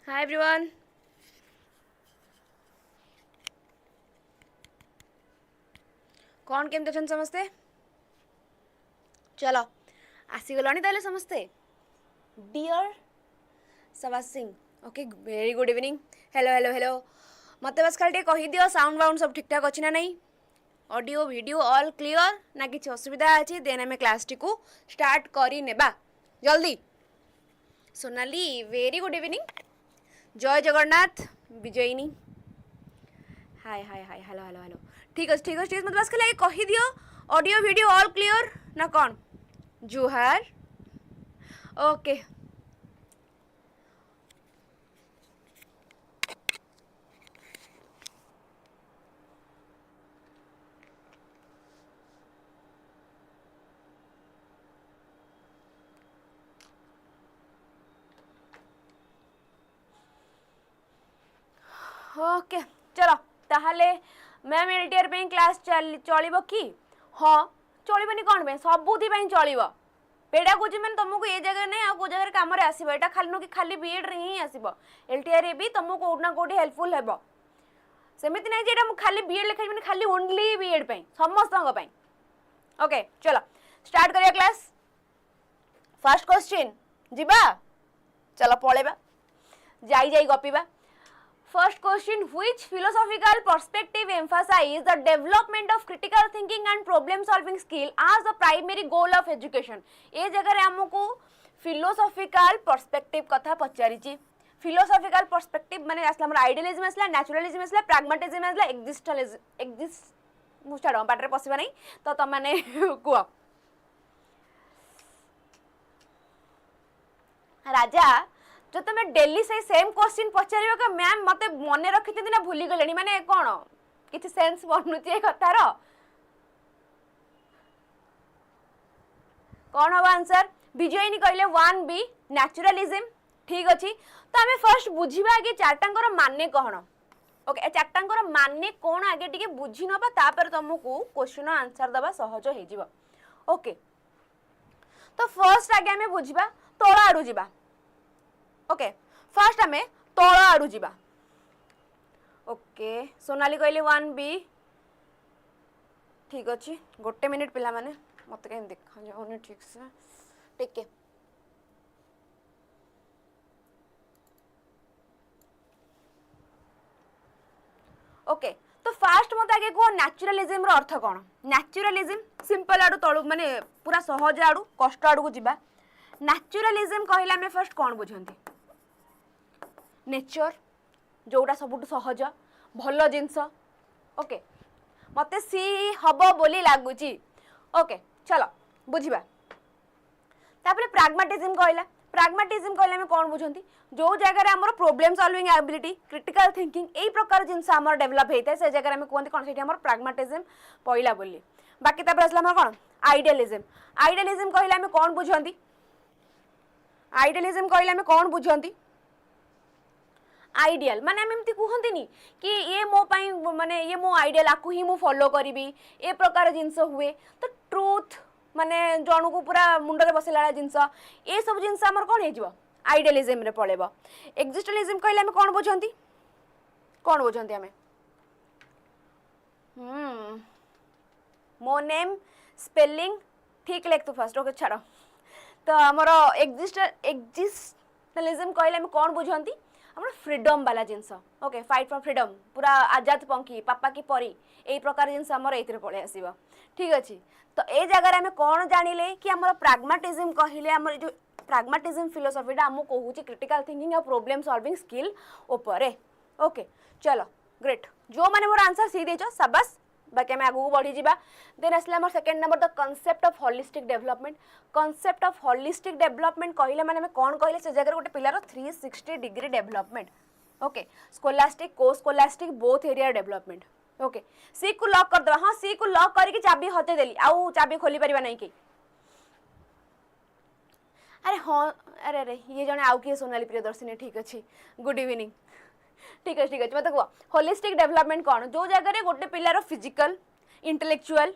Hi everyone. कौन केमती अच्छा समस्ते चलो आसीगलानी ताले समस्ते डियर सबास Singh okay very good evening hello hello hello मत बस खाली कही दियो साउंड बाउंड सब ठीक ठाक अच्छी ना नहीं ऑडियो वीडियो ऑल क्लियर ना किसी असुविधा अच्छी देन आम क्लास टी को स्टार्ट करी नेबा जल्दी सोनाली वेरी गुड इवनिंग जय जगन्नाथ विजयिनी हाय हाय हाय हेलो हेलो हेलो ठीक है ठीक है ठीक है मतलब बस खाली कही दियो ऑडियो वीडियो ऑल क्लियर ना कौन जुहार ओके ओके चलो ताहले मैम एलटीआर पे क्लास चलिबो कि हाँ चलिबनी कौन पे सबुथि पे चलिबो पेड़ा कुछ मैंने तुमको ये जगह नहीं आउ जगह काम आसो यहाँ खाली नुक खाली बीएड रे ही आसो एलटीआर भी तुमको कोना कोटी हेल्पफुल हेबो सेमिति नहीं जे खाली बीएड लिखाई मैंने खाली ओनली बीएड पे समस्त ओके चलो स्टार्ट करिया क्लास फर्स्ट क्वेश्चन जीबा चलो पळेबा जाई जाई गपीबा First question, which philosophical perspective emphasize the development of critical thinking and problem solving skill as the primary goal of education? ए जगह हमको philosophical perspective कथा पचारिची philosophical perspective माने आसला हमर idealism आसला naturalism आसला pragmatism आसला exist मुस्टाड पाटरे पसिबा नहीं तो त माने कुआ राजा जो तुम डेली से सेम क्वेश्चन पचार का मैम मत मन रखी ना भूली गले माने कौन किसी सेंस बनुची कथार कौन हम आंसर विजयनी कहले 1B नेचुरलिज्म ठीक अच्छी तो आम फर्स्ट बुझा कि चार्टांगर माने कौन ओके चार्टांगर माने कौन आगे टिके बुझी नबा तापर तुमको क्वेश्चन आंसर दबा सहज हो जिवो ओके तो फर्स्ट आगे आम बुझा तल आड़ू जीवा ओके फर्स्ट आम तल आड़ू जीवा ओके सोनाली कहली 1B ठीक अच्छे गोटे मिनिट पिला माने मत कहीं देखा जाऊनी ठीक से टिके ओके तो फास्ट मत आगे कह नेचुरलिज्म रो अर्थ कौन नेचुरलिज्म सिंपल आड़ू तलू माने पूरा सहज आड़ू कष्ट आड़ू को जीवा नेचुरलिज्म कहले आम फर्स्ट कौन बुझंती नेचर जोटा सबुठ सहज भल जिनस ओके मते सी हबो बोली लागुची ओके चलो बुझिबा तापरे प्राग्मेटिज्म कहले आम कौन बुझंती जो जगह आम problem solving ability critical thinking एई प्रकार जिनस आम डेवलप होता है से जगह आम कहते कौन से प्राग्मेटिज्म पहला बोली बाकी तापर आसला कौन आइडियलिज्म कहले आम कौन बुझंती आइडियलिज्म कहले आम कौन बुझंती आइडियल माने हम एमती कहते कि ये मो पाई माने ये मो आइडियल आपको ही मु फॉलो करी ए प्रकार जिनस हुए तो ट्रूथ माने जन को पूरा मुंडे बसला जिनस ये सब जिनस आमर कौन हो आइडियलिज्म रे पड़ेबो एक्जिस्टेंशियलिज्म कहले हम कौन बुझंती आमे मो नेम स्पेलिंग ठीक लिख तू फर्स्ट ओके छाड़ तो आमर एक्जिस्टेंशियलिज्म कहले हम कौन बुझंती हम फ्रीडम वाला जिनस ओके फाइट फॉर फ्रीडम पूरा आजाद पंखी पापा की परी यही प्रकार जिनस आमर ये पलि आसो ठीक अच्छे तो ये जगह आम कौन जानिले कि आम प्राग्मेटिज्म कहले आम जो प्राग्मेटिज्म फिलोसफीटा आमको कहूँ क्रिटिकल थिंकिंग और प्रॉब्लम सॉल्विंग स्किल उपरे ओके चलो ग्रेट जो मैंने मोर आंसर सी देच शाबाश बाकी आम आगू बढ़ी जावा देन आसला आम second number the concept of holistic development कहले माने कौन कहले से जगह गोटे pillar 360 degree development okay scholastic को scholastic both area development okay सी को लॉक कर दवा हाँ सी को लॉक करके चाबी हते देली आउ चाबी खोली परिबा नहीं कि अरे हाँ अरे अरे ये जने आउ किए सोनाली प्रियदर्शिनी ठीक अच्छे गुड इवनिंग ठीक अच्छे मत कह होलिस्टिक डेवलपमेंट कौन जो जगह गोटे पिलार फिजिकल इंटेलेक्चुअल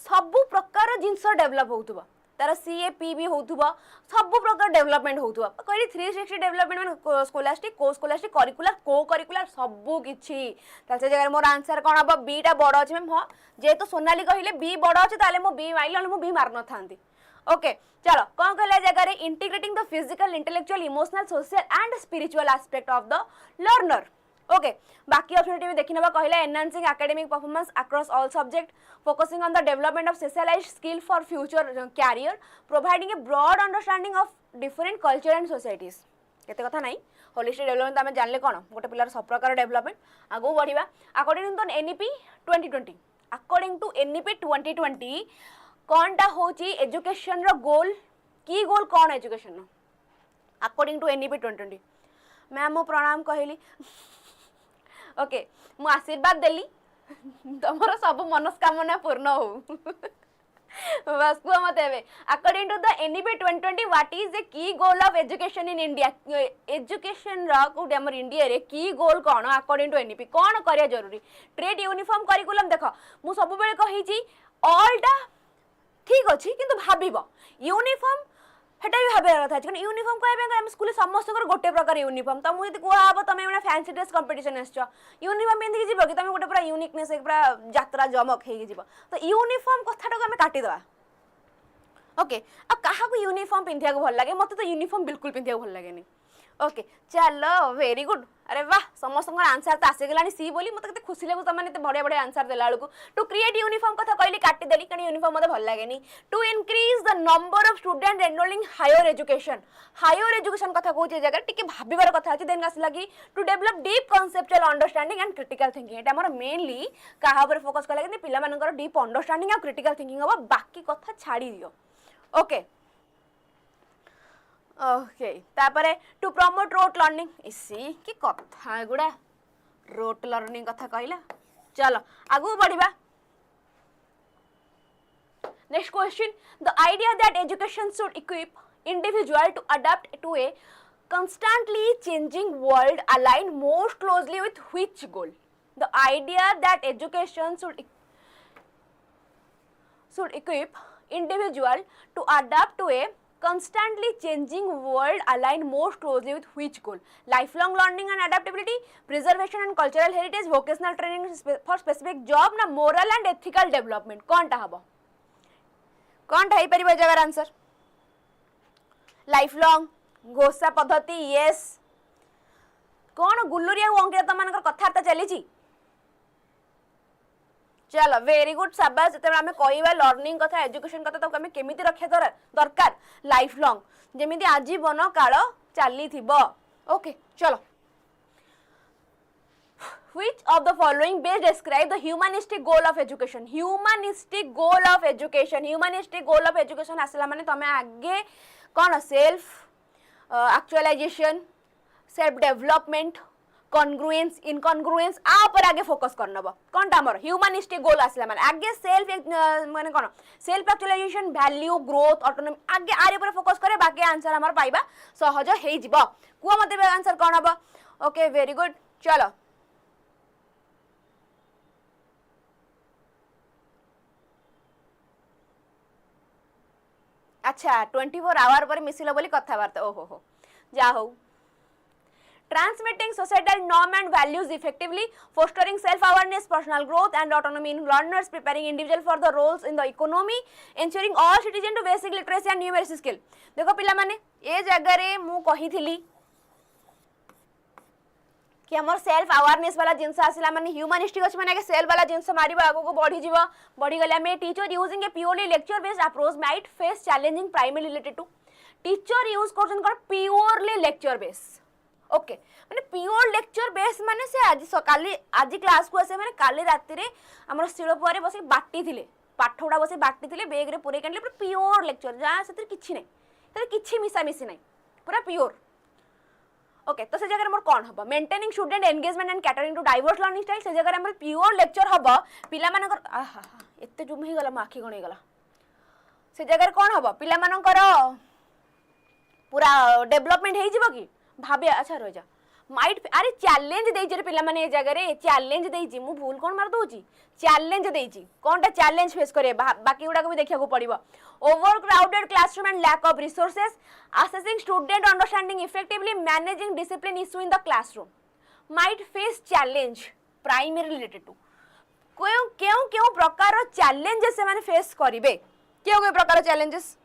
सबु प्रकार जिनस डेवलप होतुबा तार CAP भी होथुबो सब प्रकार डेवलपमेंट होथुबो कहली 360 डेवलपमेंट माने स्कोलास्टिक को स्कोलास्टिक करिकुलर को करिकुलर सब किछि ताल से जगह मोर आंसर कोन हबो बी टा बड़ अछि मैम हां जे तो सोनाली कहिले बी बड़ अछि ताले मो बी माइल मो बी मार न थांती ओके चलो कौन कहला जगह रे integrating the physical intellectual emotional social and spiritual aspect of the learner okay बाकी ऑप्शनटी में देखिनबा कहला enhancing academic performance across all subject focusing on the development of specialised skill for future career providing a broad understanding of different culture and societies केते कथा नाही holistic development आमे जानले कोन गोटे पिलार सब प्रकार डेवलपमेंट आगो बढ़िबा according to NEP 2020 according to NEP 2020 कोनटा होची एजुकेशन रो गोल की गोल कोन एजुकेशन रो अकॉर्डिंग टू एनईपी 2020 मैम मो प्रणाम कहली ओके मु आशीर्वाद देली तमरो सब मनस्कामना पूर्ण हो बस को मत हेबे according to the NEP 2020 what is the key goal of education in India education रा को हमर इंडिया रे की गोल कोन अकॉर्डिंग टू एनईपी कोन करिया जरूरी ट्रेड यूनिफॉर्म करिकुलम देखो मु सब बेले कहि छी ऑल दा ठीक अछि किंतु भाबिबो यूनिफॉर्म हेटा भी भाबे कथा अछि यूनिफॉर्म कहबे हम स्कूल समस्त गोटे प्रकार यूनिफॉर्म त मु यदि कोहा हबो तमे एना फैंसी ड्रेस कंपटीशन आछो यूनिफॉर्म पिंधि जिवो कि तमे गोटे पूरा यूनिकनेस एक पूरा यात्रा जमक हेगी जिवो तो यूनिफॉर्म कथाटा को हम काटी दवा ओके आ काहा को यूनिफॉर्म पिंधिया को भल लागे मते तो यूनिफॉर्म बिल्कुल पिंधिया को भल लागे नहीं ओके चलो वेरी गुड अरे वाह समस्त आंसर तो आसी गलानी सी बोली मते केते खुशी लागु तमाने ते बढ़िया बढ़िया आंसर देला बेलू टू क्रिएट यूनिफॉर्म कथा कहली काटी देली कनी यूनिफॉर्म मते भल लागेनी to increase the number of student enrolling higher education कथा कहूचे जगह टिके भाबिबार कथा अछि देन आसी लागी to develop deep conceptual understanding and critical thinking एटा हमर मेनली काहा पर फोकस कला कि पिला मानकर डीप अंडरस्टैंडिंग और क्रिटिकल थिंकिंग होबा बाकी कथा छाड़ी दियो ओके ओके तापरे टू प्रमोट रोट लर्निंग इसी की कथा गुडा रोट लर्निंग कथा कहला चलो आगु बढ़िबा next question the idea that education should equip individual to adopt to a constantly changing world align most closely with which goal the idea that education should equip individual to adapt to a constantly changing world align most closely with which goal lifelong learning and adaptability preservation and cultural heritage vocational training for specific job na moral and ethical development कोनटा हबो कोनटा हे परिबो जगर answer lifelong घोषा पद्धति yes कौन गुल्लुरिया अंकिता तुम मानकर कथार्ता चली चलो very good शाबाश जते हमें कहबा लर्निंग कथा एजुकेशन कथा तो हमें केमिति रखे दरकार लाइफ लॉन्ग जेमिति आजीवन काल चली थिबो ओके चलो which of the following best describe the humanistic goal of education humanistic goal of education आसला माने तमे आगे कौन self actualization self development congruence incongruence आ पर आगे फोकस करनबो कोनटा हमर ह्यूमनिस्टिक गोल आसला माने आगे सेल्फ माने कोन self actualization value growth autonomy आगे आरे पर फोकस करे बाकी आंसर हमर पाइबा सहज हेइ जिवो को मते आंसर कोन हबो ओके वेरी गुड चलो अच्छा 24 आवर पर मिसिलो बोली कथाबार्ता ओहो हो जा हो transmitting societal norm and values effectively fostering self awareness personal growth and autonomy in learners preparing individual for the roles in the economy ensuring all citizen to basic literacy and numeracy skill देखो पिला माने ए जगह रे मु कहि थिली कि हमर सेल्फ अवेयरनेस वाला जिंस आसिला माने ह्यूमनिस्टिक अछि माने के सेल्फ वाला जिंस मारिबा आगो को बढ़ी जीवा बढ़ी गला में teacher using a purely lecture based approach might face challenging primary related to teacher use करछन कर प्योरली लेक्चर बेस्ड ओके माने प्योर लेक्चर बेस माने से आज सकाली आज क्लास को आसे माने काली राती रे हमर शिळपुआ रे बसी बाटी थिले पाठोडा बसी बाटी थिले बैग रे पुरे कांडले पूरा प्योर लेक्चर जा सेतिर किछि नै तरे किछि मिसा मिसी नै पूरा प्योर ओके तो से जगह हमर कोन हबो maintaining student engagement and catering to diverse learning style से जगह हमर प्योर लेक्चर हबो पिला मानकर आहा एते जुम हे गला माखी गणे गला से जगह कोन हबो पिला मानकर पूरा डेवलपमेंट हे जिवो की भाबे अच्छा रह जा माइट अरे चैलेंज देइछि रे पिला माने ए जगह रे चैलेंज देइछि मु भूल कोन मार दोछि चैलेंज देइछि कोनटा चैलेंज फेस करे बाकी गुडा को भी देखिया को पड़िबो over crowded classroom and lack of resources assessing student understanding effectively managing discipline issue in the classroom might face challenge primary related to क्यों क्यों क्यों प्रकार चैलेंजेस से माने फेस करिवे क्यों क्यों प्रकार चैलेंजेस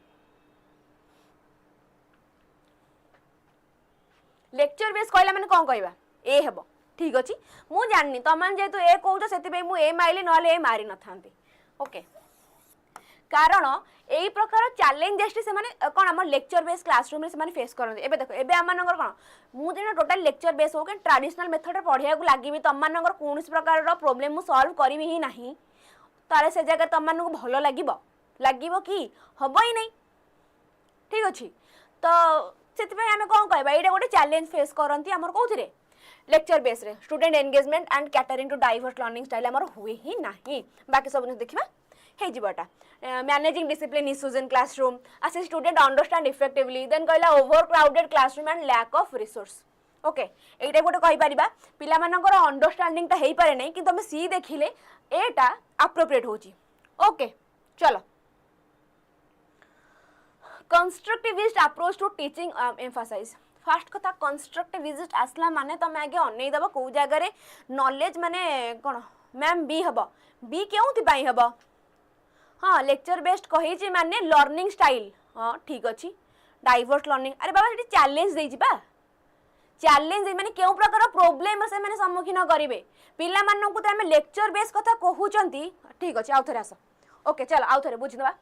लेक्चर बेस कहला माने कोन कहबा ए हेबो ठीक अछि मु जाननी तमान जेतु ए कहउछ सेति बे मु ए माइली नले ए मारी न थांती ओके कारण एई प्रकार चैलेंजेस से माने कोन हमर लेक्चर बेस क्लासरूम रे से माने फेस करन एबे देखो एबे हमनगर कोन मु दिन टोटल लेक्चर बेस हो के ट्रेडिशनल मेथड रे पढिया को लागिबी तमनगर कोनस प्रकार रो प्रॉब्लम मु सॉल्व करिवि ही नाही तारे से जगह तमन को भलो लागिबो कि हबो ही नहीं ठीक अछि तो सेति पे हमें कोन कहबा एटा गोटे चैलेंज फेस करंती हमर कोथिरे लेक्चर बेस रे student engagement and catering to diverse learning style हमर हुए ही नाही बाकी सब देखिबा हे जीवटा managing discipline issues in classroom असे स्टूडेंट अंडरस्टैंड इफेक्टिवली देन कहला over crowded classroom and lack of resource okay एटा गोटे कहि परिबा पिला मानकर अंडरस्टैंडिंग ता हेई पारे नै कि तमे सी देखिले एटा एप्रोप्रिएट होची ओके चलो constructivist approach to teaching emphasise first कथा कंस्ट्रक्टिविस्ट आसला माने तमे आगे अनै दबो को जगह रे नॉलेज माने कोन मैम बी हबो बी केउति पई हबो हाँ लेक्चर बेस्ड कही माने लर्निंग स्टाइल हाँ ठीक अच्छी डाइवर्स लर्निंग अरे बाबा ये चैलेंज देइछि बा चैलेंज माने केउ प्रकार प्रॉब्लम से माने सम्मुखीन करिवे पिला मानन को त हम लेक्चर बेस कथा कहउचंती ठीक अछि आउ थरे आस ओके चल आउ थरे बुझिदबा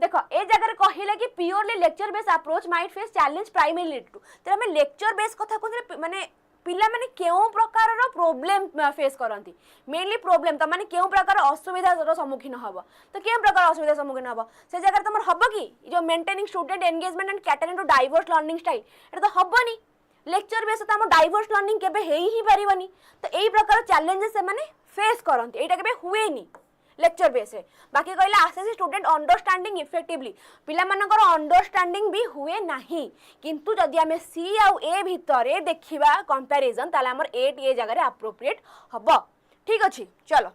देखो ए जगह कहिले कि purely lecture base approach might face challenge primarily to त हम लेक्चर बेस कथा को माने पिला माने केउ प्रकार रो प्रॉब्लम फेस करंती मेनली प्रॉब्लम त माने केउ प्रकार असुविधा रो सम्मुखीन हबो तो केउ प्रकार असुविधा सम्मुखीन हबो से जगह तमर हबो कि जो maintaining student engagement and catering to diverse learning style एटा तो हबोनी लेक्चर बेस त हम डाइवर्स लर्निंग केबे हेई ही परिबनी तो एई प्रकार चैलेंजेस से माने फेस करंती एटा केबे हुएनी लेक्चर बेस है बाकी कहला आसे स्टूडेंट अंडरस्टैंडिंग इफेक्टिवली पिला मानकर अंडरस्टैंडिंग भी हुए नाही किंतु जदि हमें सी आउ ए भितरे देखिबा कंपैरिजन ताले हमर ए टी ए जगह रे एप्रोप्रिएट हबो ठीक अछि चलो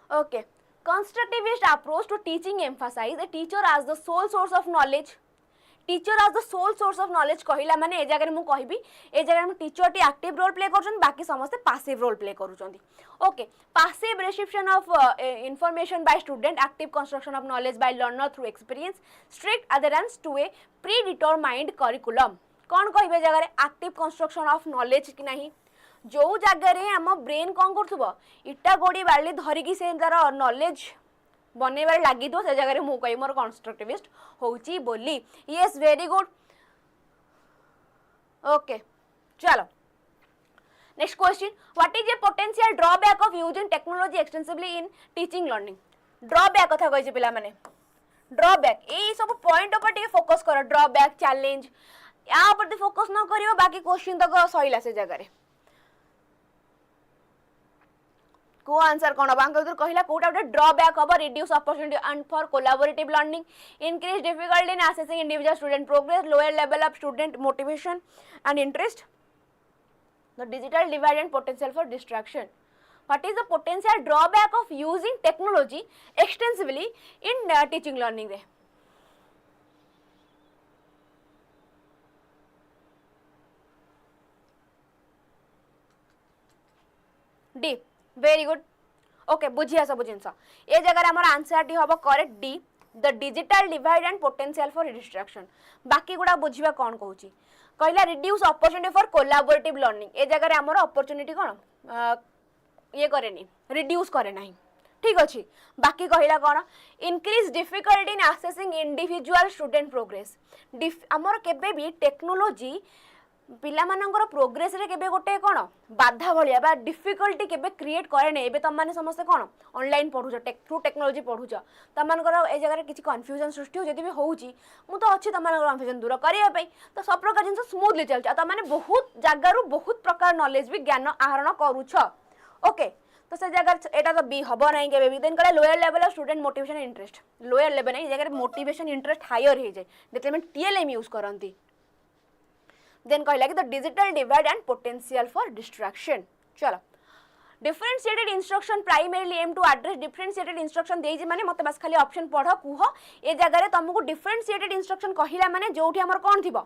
okay constructivist approach to teaching emphasize a teacher as the sole source of knowledge teacher as the sole source of knowledge कहला माने ए जगह मु कहबी ए जगह हम टीचर टी एक्टिव रोल प्ले करछन बाकी समस्त पैसिव रोल प्ले करूछंती okay passive reception of information by student active construction of knowledge by learner through experience strict adherence to a predetermined curriculum कोन कहबे जगह रे एक्टिव कंस्ट्रक्शन ऑफ नॉलेज कि नाही जो जगह रे हम ब्रेन कोन करथबो इटा गोडी बाली धरि कि से तार नॉलेज बनेबार लागि दो से जगह रे मु कहि मोर कंस्ट्रक्टिविस्ट होउची बोली यस वेरी गुड ओके चलो next question what is a potential drawback of using technology extensively in teaching learning drawback कथा कहि पिला माने ड्रॉबैक ए सब पॉइंट ऊपर टे फोकस करो ड्रॉबैक चैलेंज या ऊपर फोकस न करियो बाकी क्वेश्चन तक सहिला से जगह रे को आंसर कोन बांक उधर कहिला कोटा उठे ड्रॉबैक हबो reduce opportunity and for collaborative learning increase difficulty in assessing individual student progress lower level of student motivation and interest the digital divide and potential for distraction what is the potential drawback of using technology extensively in teaching learning रे D very good okay बुझिया सब जिनस ए जगह हमर answer T हबो correct D the digital divide and potential for distraction बाकी गुडा बुझिबा कोन कहूची कहला reduce opportunity for collaborative learning ए जगह हमर अपॉर्चुनिटी कोन ये करेनी रिड्यूस करे नाही ठीक अछि बाकी कहला कोन increase difficulty in accessing individual student progress हमर केबे भी टेक्नोलॉजी पिला मानकर प्रोग्रेस रे केबे गोटे कोन बाधा भलिया बा डिफिकल्टी केबे क्रिएट करे नै एबे तम माने समस्त कोन ऑनलाइन पढुछ थ्रू टेक्नोलॉजी पढुछ तम मानकर ए जगह रे किछि कंफ्यूजन सृष्टि हो जदि भी होउची मु तो अछि तम मानकर कंफ्यूजन दूर करिया पई तो सब प्रकार जिंस स्मूथली चलछ तम माने बहुत जगह बहुत प्रकार नॉलेज भी ज्ञान आहरण करूछ ओके तो से जगह एटा तो बी हबो नै केबे भी देन करे lower level of student motivation interest lower level नै जगह मोटिवेशन इंटरेस्ट हायर हे जाय देखले में टीएलएम यूज करंती देन कहला कि the digital divide and potential for distraction. चलो differentiated instruction primarily aim to address differentiated instruction देई माने मते बस खाली ऑप्शन पढ़ कुह ए जगह रे तुमको डिफरेंशिएटेड इंस्ट्रक्शन कहिला माने जोठी हमर कोन थिबो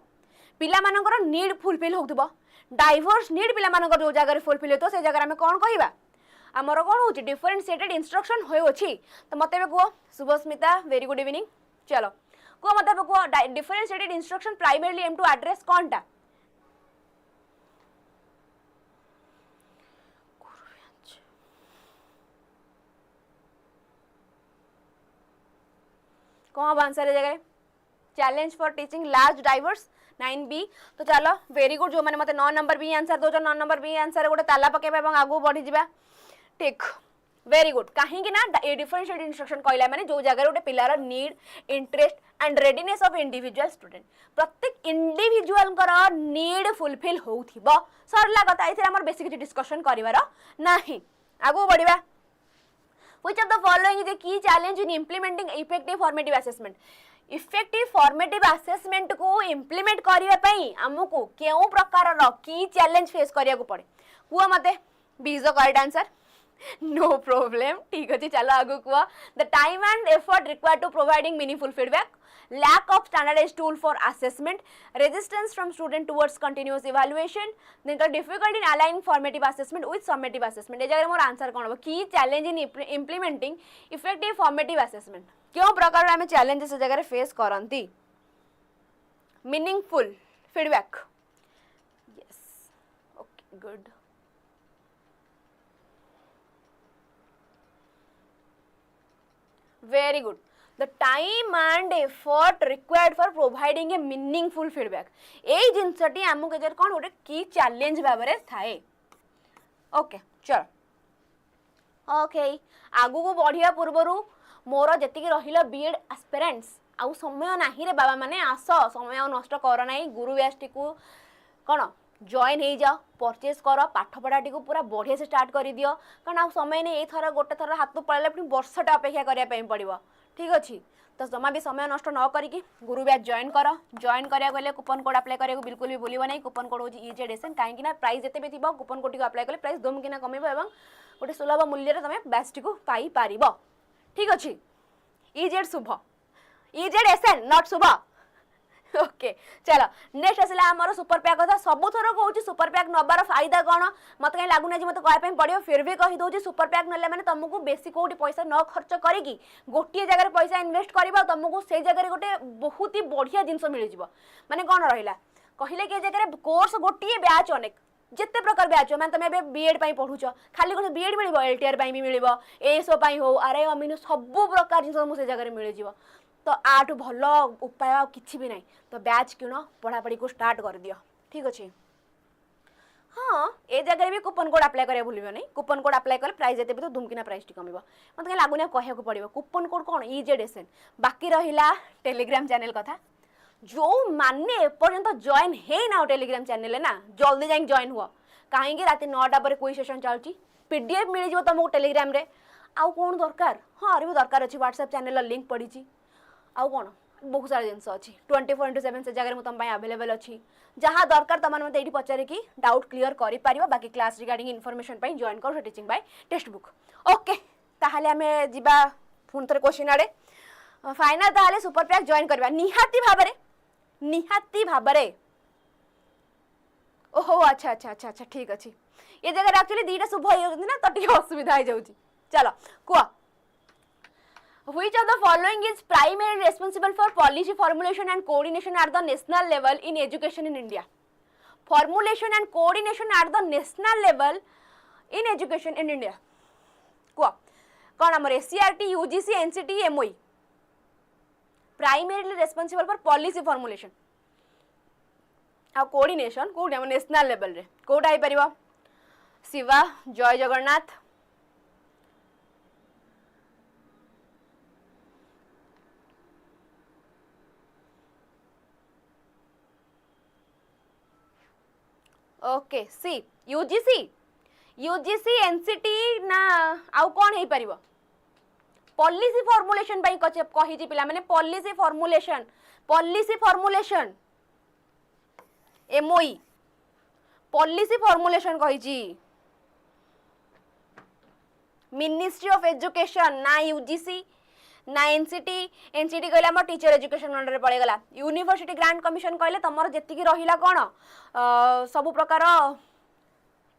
पिला मानकर नीड फुलफिल होउथबो डाइवर्स नीड पिला मानकर जो जगह रे फुलफिल होतो से जगह में कोन कहिबा हमर कोन होची डिफरेंशिएटेड इंस्ट्रक्शन होय अछि। तो मते बे कुह शुभस्मिता वेरी गुड इवनिंग। चलो कुह मते बे कुह differentiated instruction primarily aim to address कोनटा कौन आंसर है जगह challenge for teaching large diverse 9B। तो चलो वेरी गुड जो मैंने मते 9 नंबर भी आंसर दो 9 नंबर भी आंसर गोटे ताला पकेबा एवं आगु बढ़ी जिबा ठीक वेरी गुड कहीं ना ए डिफरेंशिएटेड इंस्ट्रक्शन कहला माने जो जगह गोटे पिलार need interest and readiness of individual student प्रत्येक इंडिविजुअल कर नीड फुलफिल होउथिबो सरला कथा एथे हमर बेसी किछि डिस्कशन करिवार नाही आगु बढ़िबा। Which of the following is a key challenge in implementing effective formative assessment? Effective formative assessment को implement करिया पई हमकु केउ प्रकार रो की चैलेंज फेस करिया को पड़े हुआ मते B is the correct answer no problem ठीक अछि चलो आगु कुआ the time and effort required to providing meaningful feedback lack of standardized tool for assessment resistance from student towards continuous evaluation then the difficulty in aligning formative assessment with summative assessment ए जगह मोर answer कोन हो की challenge in implementing effective formative assessment क्यों प्रकार में challenge से जगह face करंती meaningful feedback yes okay good very good the time and effort required for providing a meaningful feedback ए जिनसटी हमु के जर कोन ओटे की चैलेंज बाबरे थाए ओके चल ओके आगु को बढ़िया पूर्वरु मोर जति के रहिला बीएड एस्पिरेंट्स आउ समय नाही रे बाबा माने आस समय नष्ट कर नाही गुरु व्यासटी को कोन जॉइन हो जाओ परचेज कर पाठ पढ़ाटी को पूरा बढ़िया से स्टार्ट कर दियो कारण आ समय नहीं थर गोटे थर हाथ पड़े पुणी वर्षटा अपेक्षा करने पड़ो ठीक अच्छे तो जमा भी समय नष्ट न करी गुरु बैच जॉइन करा गले कूपन कोड अप्लाई करा बिल्कुल भी भूल नहीं कूपन कोड होची ईजेडएसएन कहीं प्राइस जिते भी थी कूपन कोड अप्लाई कले प्राइस दम किना कमेब और गोटे सुलभ मूल्य तुम बैच टी पाई पार ठीक अच्छे ईजेड शुभ ईजेडएसएन नॉट शुभ ओके चलो नेक्स्ट आसला हमर सुपर पैक कथा सब थर कहूँ सुपर पैक नबार फायदा कौन मत कहीं लगुना मत कहवाई पड़ो फिर भी कही दूसरी सुपर पैक ना मैंने तुमको बेसी कौटी पैसा न खर्च करी गोटे जगह पैसा इन्वेस्ट कर तुमको से जगह गोटे बहुत ही बढ़िया जिनस मिल जाव माने कौन रहा कहले कि जगह कोर्स गोटे बैच अनेक जिते प्रकार बैच मैंने तुम बीएड पढ़ुच खाली कौन बीएड मिल एलटीआर भी मिल एएसओ हो आरआई अमीन सब प्रकार जिन तुमको से जगह मिल जाव तो आठ भल उपाय किसी भी नहीं तो बैच किण पढ़ापढ़ी को स्टार्ट कर दियो ठीक अच्छे हाँ ए जगह भी कूपन कोड अप्लाई करा भूल नहीं कूपन कोड अप्लाई कले प्राइस जिते भी तो धुमकिना प्राइस टी कम मत कहीं लगुना कहूँ पड़ो कूपन कोड कौन ईजेडएसएन बाकी रहा टेलीग्राम चैनल कथा जो माने एपर्यंत जॉइन है ना टेलीग्राम चैनल ना जल्दी जाए जॉइन हुआ कहीं रात 9टा पर कोई सेशन चलती पीडीएफ मिल जाव तुमको टेलीग्राम रे आउ कौन दरकार हाँ अरे भी दरकार अच्छी व्हाट्सएप चैनल लिंक पड़ी आउ कौन बहुत सारा जिनस अच्छी 24/7 से जगह तुम अवेलेबल अच्छी जहाँ दरकार तुम मत ये पचारे कि डाउट क्लीयर कर बाकी क्लास रिगार्डिंग इनफॉरमेशन जॉइन कर teaching bye text book okay ताहले आमे जिबा पुन थरे क्वेश्चन आड़े फाइनल ताहले सुपर पैक जॉइन करबा निहाती भाबरे ओहो अच्छा अच्छा अच्छा अच्छा ठीक अच्छे ये जगह एक्चुअली दीटा शुभ हो ना तो टी असुविधा हो जाउची चलो कुआ Which of the following is primarily responsible for policy formulation and coordination at the national level in education in India? Formulation and coordination at the national level in education in India. Kua? कौन आमर SCRT, UGC, NCT, MOE? Primarily responsible for policy formulation. और coordination code आम national level रे code आई परिवा शिवा जय Jagannath okay सी UGC NCT ना आउ कौन है परिबो पॉलिसी फॉर्मुलेशन बाई कहि जी पिला माने policy formulation MOE policy formulation कहिची मिनिस्ट्री ऑफ एजुकेशन ना यूजीसी ना एनसीटी एनसीटी कहले हम टीचर एजुकेशन अंडर पड़े गला यूनिवर्सिटी ग्रांट कमिशन कहले तमर जेतिकी रहिला कोन सब प्रकार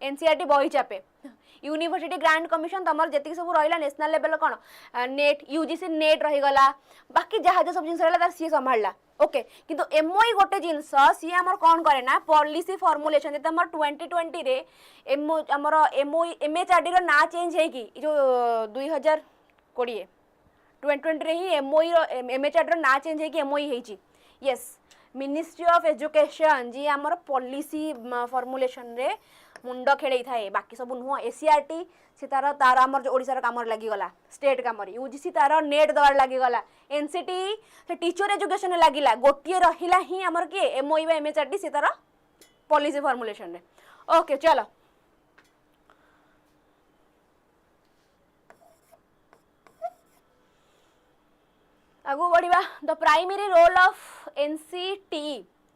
एनसीईआरटी बही चापे यूनिवर्सिटी ग्रांट कमिशन तमर जेतिकी सब रहिला नेशनल लेवल कोन नेट यूजीसी नेट रही गला बाकी जहाँ सब जिन रहा सी संभाला ओके किंतु एमओई गोटे जिनस सी आमर कौन करे ना पॉलिसी फॉर्मुलेशन जब आमर 2020 रे आमर एमओई एमएचआरडी रो ना चेंज हेकी जो 2020 2020 रे ही एमओई रो एमएचआरडी रो ना चेंज हेकी एमओई हेची यस मिनिस्ट्री ऑफ एजुकेशन जी आमर पॉलिसी फॉर्मुलेशन रे मुंड खेड़े थाए बाकी सब नुह एसीआरटी से तार तार आमर ओडिसा काम लगिगला स्टेट काम यूजीसी तार नेट दबार लगिगला एनसीटी से टीचर एजुकेशन लगिला गोटे रहिला ही आमर किए एमओई बा एमएचआरटी से तार पॉलिसी फॉर्मुलेशन रे ओके चलो आगु बढ़िया the primary role of NCT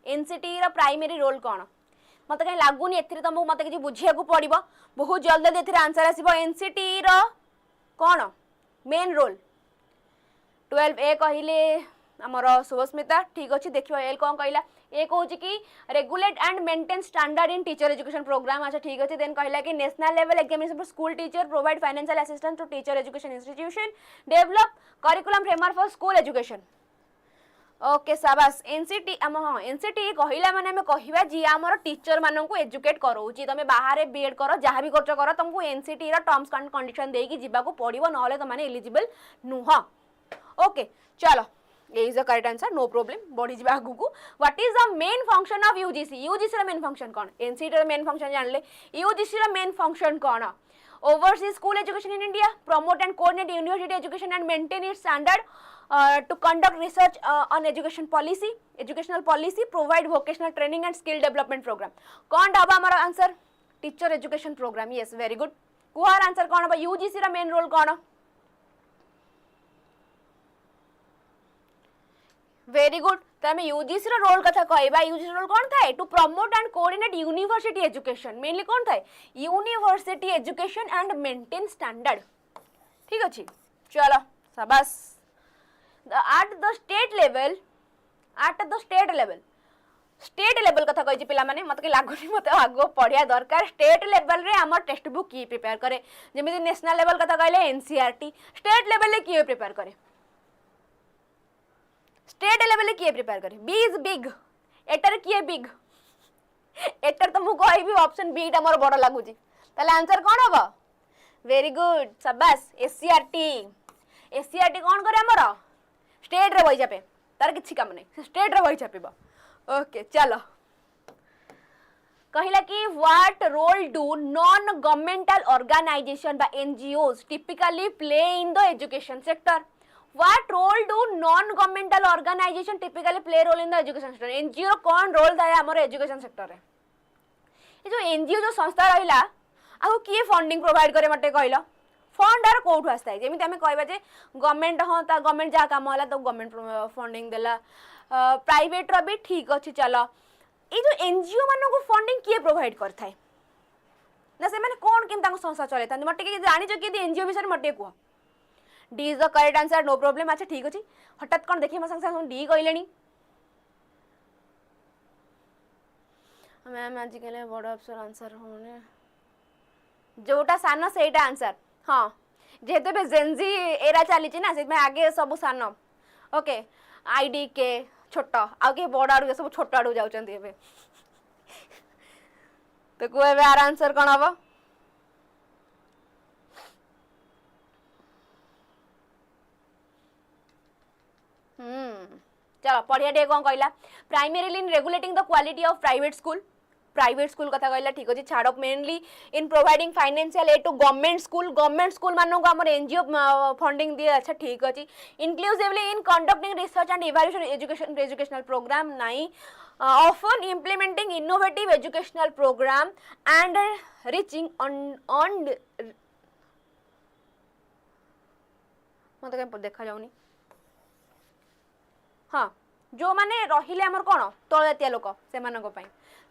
NCT रो प्राइमरी रोल कौन मत कहीं लगुनि एथिरे तुमको मत किसी बुझिया पड़ो बहुत जल्दी जल्दी एथिरे आंसर आसीबो एनसीटी रो कौन मेन रोल 12 ए कहले आमर शुभस्मिता ठीक अच्छे देखिए एल कौन कहला ए कहूँ कि regulate and maintain standard in teacher education program अच्छा ठीक अच्छे देन कहला कि national level examination for school teacher provide financial assistance to teacher education institution develop curriculum framework for school education okay साबास एनसीटी आम हाँ एनसीटी कहला माने हमें कहवा जी आमर टीचर मानक एजुकेट कराऊँगी तुम बाहर बीएड कर जहाँ भी कर तुमको एनसीटी टर्म्स एंड कंडीशन देकी जीवाक पड़ो ना तुम एलिजिबल नुह ओके चलो ये is the correct answer no problem बढ़ी जा आगू what is the main function of UGC UGC main function कौन एनसीटी मेन फंक्शन जानले यूजीसी मेन फंक्शन कौन oversee school education in India, promote and coordinate university education and maintain its standard, to conduct research on education policy, educational policy, provide vocational training and skill development program. कौन डाबा हमारा answer teacher education program yes very good कुहार answer कौन बा UGC रा main role कौन very good तमे UGC रो रोल कथा कहबा यूजीसी रोल कौन थाए to promote and coordinate university education mainly कौन थाए university education and maintain standard ठीक अछि चलो शाबाश एट द स्टेट लेवल कथा कहि पिला माने मते लागुनी मते आगो पढ़िया दरकार स्टेट लेवल रे हमर टेक्स्ट बुक की प्रिपेयर करे जेमिति नेशनल लेवल कथा कहले एनसीईआरटी स्टेट लेवल ले की प्रिपेयर करे स्टेट लेवल किए प्रिपेयर करे बी इज बिग एटर किए बिग एटर तो मुझे कहबी ऑप्शन बी टा मोर बड़ लागुची ताले आंसर कौन हबो वेरी गुड शाबाश एसीआरटी कौन करे हमर स्टेट रे बही चापे तार किछि काम नहीं स्टेट रे बही चापेबो ओके चलो कहला कि what role do non governmental organization बा NGOs typically play in the education sector What role do non-governmental organization typically play role in the education sector? NGO कौन रोल था हमारे एजुकेशन सेक्टर रे ये जो एनजीओ जो संस्था रहिला आउ किए फंडिंग प्रोवाइड करे मटे कहला फंड आर कोठु आस्ता है जेमिति हमें कहबा जे गवर्नमेंट हां ता गवर्नमेंट जा काम होला तो गवर्नमेंट फंडिंग देला प्राइवेट रो भी ठीक अछि चलो ये जो एनजीओ मानो को फंडिंग किए प्रोवाइड करथाय ना से माने कोन किम ताको संस्था चले था मटे के जानि जो कि एनजीओ विषय मटे को D is the correct answer no problem अच्छा ठीक अछि हठात कौन देखिए मो संग डी कहलेनी मैम आज के बड़ ऑप्शन आंसर होने जोटा सान सेटा आंसर हाँ जेहेतु बे जेनजी एरा चली ना से आगे सब सान ओके आईडी के छोट आउ के बड़ आड़ू सब छोट आड़ू जाउचंती एबे तो को एबे आर आंसर कोन हबो चलो पढ़िया टे कौन कहला primarily in regulating the quality of private school कथा कहला ठीक अछि छाड़ mainly in providing financial aid to government school मानो को हमर एनजीओ फंडिंग दिए अच्छा ठीक अछि inclusively in conducting research and evaluation educational program नाई often implementing innovative educational program and reaching on मतलब देखा जाऊनी हाँ जो माने रहिले हमर कोन तळ जातीय लोक से मानको पई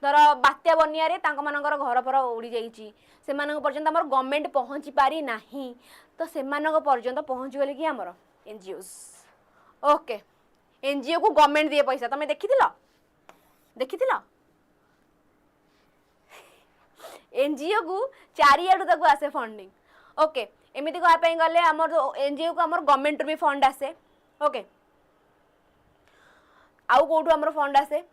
धर बात्या बनिया रे तांको मानकर घर पर उड़ी जाईची से मानको पर्यंत हमर गवर्नमेंट पहुंची पारी नाही तो से मानको पर्यंत पहुंची गेले कि हमर एनजीओस ओके एनजीओ को गवर्नमेंट दिए पैसा तमे देखिथिला एनजीओ को चारियाडू तक आसे फंडिंग ओके एमिति कहा पे गले हमर एनजीओ को हमर गवर्नमेंट भी फंड आसे ओके आउ कोठू हमर फंड आसे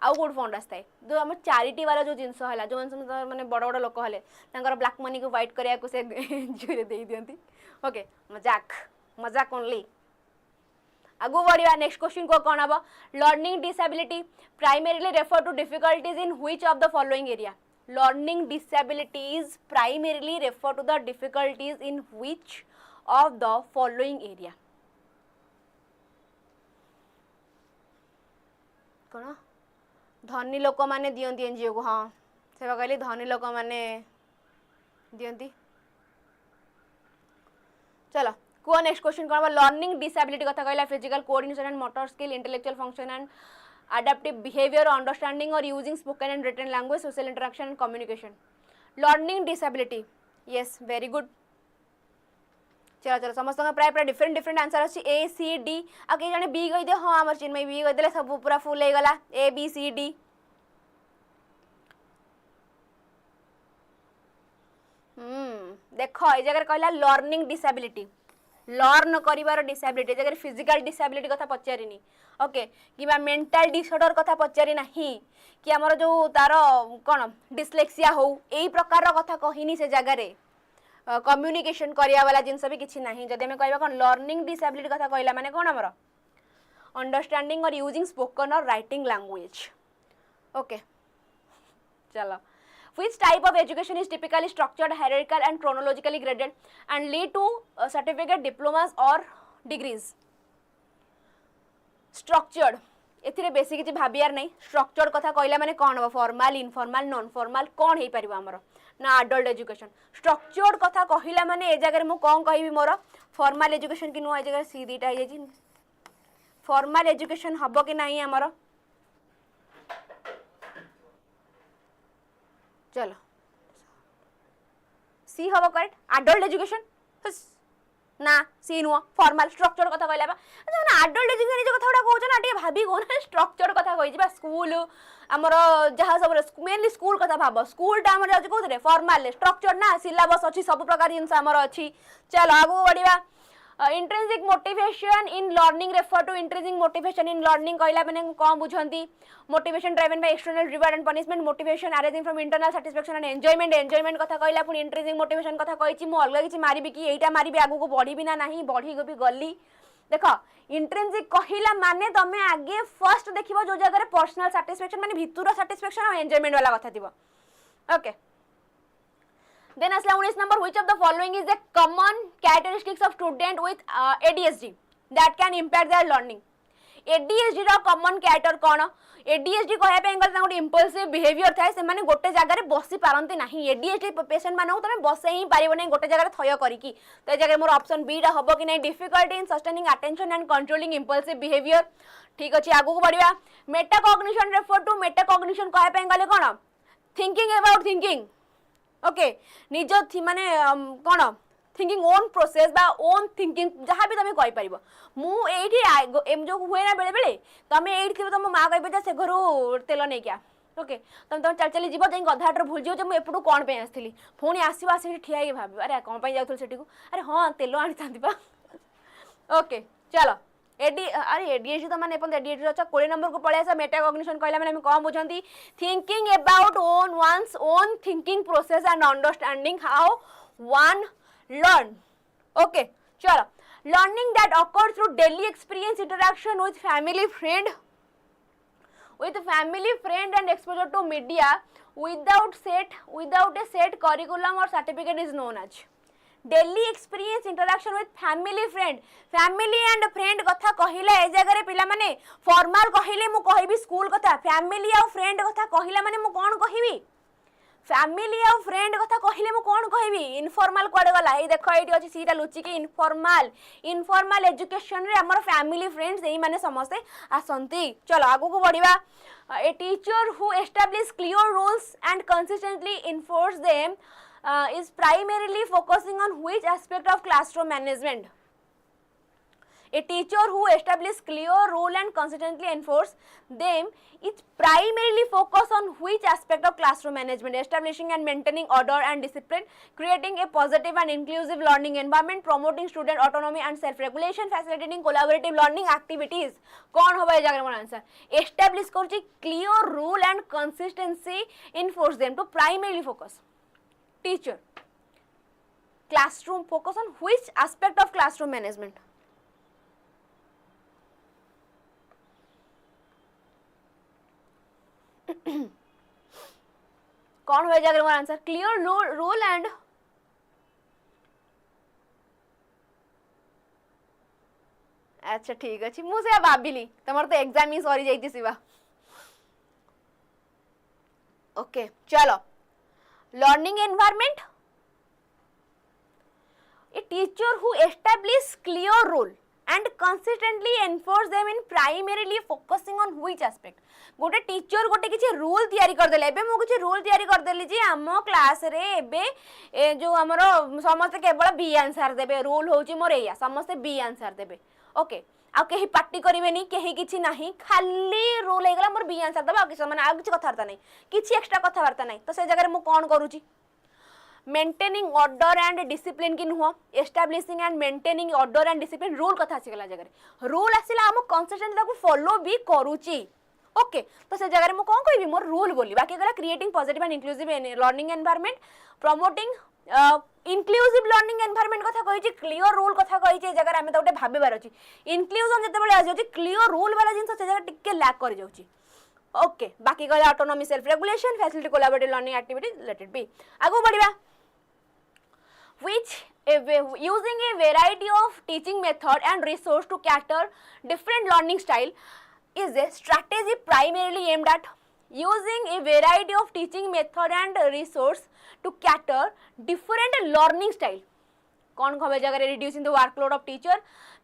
आउ कोठ फंड आस्ताय जो हमर चैरिटी वाला जो जिंस हला जो माने बड़ बड़ लोक हले तांकर ब्लैक मनी को वाइट करिया को से एनजीओ रे देई दियंती ओके मजाक ओनली आगु बढ़िया नेक्स्ट क्वेश्चन को कौन हम learning disability primarily refer to difficulties in which of the following area learning disabilities primarily refer to the difficulties in which of the following area कौन धनी लोक माने दियंती एनजीओ को हाँ से कहली धनी लोक माने दियंती चलो को नेक्स्ट क्वेश्चन कौन लर्निंग डिसेबिलिटी कथा कहला physical coordination and motor skill intellectual function and adaptive behavior understanding or using spoken and written language social interaction and communication learning disability yes very good चलो समस्त प्राय प्राय डिफरेंट आंसर अच्छी ए C D आ कई जने B कही दे हाँ आम चिन्मय बी कहीदे सब पूरा फुल हो गला ए बी सी डी देख ये जगह कहला लर्निंग डिसेबिलिटी लर्न करिवार डिसेबिलिटी जगह फिजिकल डिसेबिलिटी कथा पचारिनी ओके कि मेंटल डिसऑर्डर कथा पचारि नाही कि हमर जो तार कोन डिस्लेक्सिया हो एई प्रकार कथा कहिनी से जगह रे कम्युनिकेशन करिया वाला जिंस भी किछि नाही जदि हम कहबा कोन लर्निंग डिसेबिलिटी कथा कहला माने कोन हमर अंडरस्टैंडिंग और यूजिंग स्पोकन और राइटिंग लैंग्वेज ओके चलो Which type of education is typically structured, hierarchical and chronologically graded and lead to certificate, diplomas or degrees? Structured. एथिरे बेसी किछि भाबियार नहीं स्ट्रक्चर्ड कथा कहला माने कोन हो फॉर्मल इनफॉर्मल नॉन फॉर्मल कोन हे परिबा हमर ना एडल्ट एजुकेशन स्ट्रक्चर्ड कथा कहला माने ए जगह मु कोन कहिबी मोर फॉर्मल एजुकेशन कि नो ए जगह सी दीटा हे जी फॉर्मल एजुकेशन हबो कि नाही हमर चलो सी हम करेक्ट एडल्ट एजुकेशन ना सी नुह फॉर्मल स्ट्रक्चर कथा कहला एडल्ट एजुकेशन जो कथा कहूछ ना टे भाबी को ना स्ट्रक्चर कथा कहि स्कूल हमर जहाँ सब मेनली स्कूल कथा भाब स्कूल टा हमर जाउछ कोथरे फॉर्मल स्ट्रक्चर ना सिलेबस अछि सब प्रकार जिंस हमर अछि चलो आगु बढ़िबा intrinsic motivation in learning refer to intrinsic motivation in learning कहला माने कोन बुझंती motivation driven by external reward and punishment motivation arising from internal satisfaction and enjoyment कथा कहला पुनी intrinsic motivation कथा कहिछि मु अलग किछि मारिबि कि एटा मारिबि आगु को बढ़िबि ना नाही बढ़ी गबि गल्ली देखो intrinsic कहला माने तमे आगे फर्स्ट देखिबो जो जगह रे पर्सनल satisfaction माने भितुर satisfaction और enjoyment वाला कथा दिबो okay Then asla 19 number which of the following is the common characteristics of student with ADHD that can impact their learning ADHD रो common character कोन ADHD कहया पे एंगल तांगो impulsive behavior थाए से माने गोटे जगह रे बसी पारंती नाही ADHD पेशेंट माने तमे बसे ही पारिबो नै गोटे जगह रे थय करी की तो जगह मोर ऑप्शन बी रा हबो कि नै difficulty in sustaining attention and controlling impulsive behavior ठीक अछि आगु को बढ़िया metacognition refer to metacognition कहया पे angle cone thinking about thinking okay निज माने कोन थिंकिंग ओन प्रोसेस बा ओन थिंकिंग जहाँ भी तुम कहि परिबो मु एठी एम जो हुए ना बेले बेले तमे एठी थिबो तुम मां कहबे जे से घरु तेल नै क्या ओके तुम तुम चल चली जीवो जे गधाटर भूल जियो जे मु एपडू कोन पे आस्थिली फोनी आसीबा आसी ठिया ही भाबी अरे कोन पे जाउथल सेठी को अरे हां तेल आनी थांती बा ओके चलो एडी अरे एडीएचडी तो माने अपन एडीएचडी अच्छा 20 नंबर को पळे आसा मेटाकॉग्निशन कहला माने हम कोन बुझंती thinking about own one's own thinking process and understanding how one learn okay चलो learning that occur through daily experience interaction with family friend and exposure to media without a set curriculum और certificate is known as daily experience interaction with family and friend कथा कहले ए जगह रे पिला माने formal कहले मु कहबी स्कूल कथा फैमिली और फ्रेंड कथा कहला माने मु कोन कहबी फैमिली आ फ्रेंड कथा कहले मु कोन कहबी इनफॉर्मल कोड गला ए देखो एटी अछि सीटा लुचि के इनफॉर्मल एजुकेशन रे हमर फैमिली फ्रेंड्स एई माने समस्ते आसंती चलो आगु को बढ़िबा a teacher who establish clear rules and consistently enforce them is primarily focusing on which aspect of classroom management? A teacher who establish clear rule and consistently enforce them is primarily focused on which aspect of classroom management? Establishing and maintaining order and discipline, creating a positive and inclusive learning environment, promoting student autonomy and self-regulation, facilitating collaborative learning activities. कौन होगा ये जगह मोर answer? Establish करछि clear rule and consistency enforce them to primarily focus. Teacher, classroom focus on which aspect of classroom management? कौन हो जाएगा मोर answer? Clear rule and अच्छा ठीक अच्छे मुझे भाविली तुम तो एग्जाम ही सरी जाइए शिवा ओके चलो learning environment a teacher who establish clear rule and consistently enforce them in primarily focusing on which aspect? गोटे टीचर गोटे किसी रूल तैयारी कर देले एबे मो किसी रूल तैयारी कर देली जी आमो क्लास रे एबे ए जो हमरो समस्त केवल बी आंसर देबे रूल होची मोर एया समस्त बी आंसर देबे ओके आ केही पार्टी करिवेनी केही किछि नाही खाली रूल हे गेला मोर बी आंसर देबा किछ माने आ किछि कथा वार्ता नाही किछि एक्स्ट्रा कथा वार्ता नाही तो से जगह रे मो कोन करूची मेंटेनिंग ऑर्डर एंड डिसिप्लिन की नुह establishing and maintaining order and discipline rule कथा आसीगला जगह रूल आसिला हम कंसिस्टेंट ताको फॉलो भी करूची ओके तो से जगह मु कोन कहबी मोर रूल बोली बाकी गला creating positive and inclusive learning environment promoting inclusive learning environment कथा कहिची क्लियर रूल कथा कहिची जगह हमें तो गोटे भाबेबार अछि इंक्लूजन जते बेले आसी क्लियर रूल वाला जिंस से जगह टिके लैक कर जाउची ओके बाकी गला autonomy self regulation facility collaborative learning activities let it be आगो बढ़िबा which using a variety of teaching method and resource to cater different learning style is a strategy primarily aimed at using a variety of teaching method and resource to cater different learning style कौन खबे जगह reducing the workload of teacher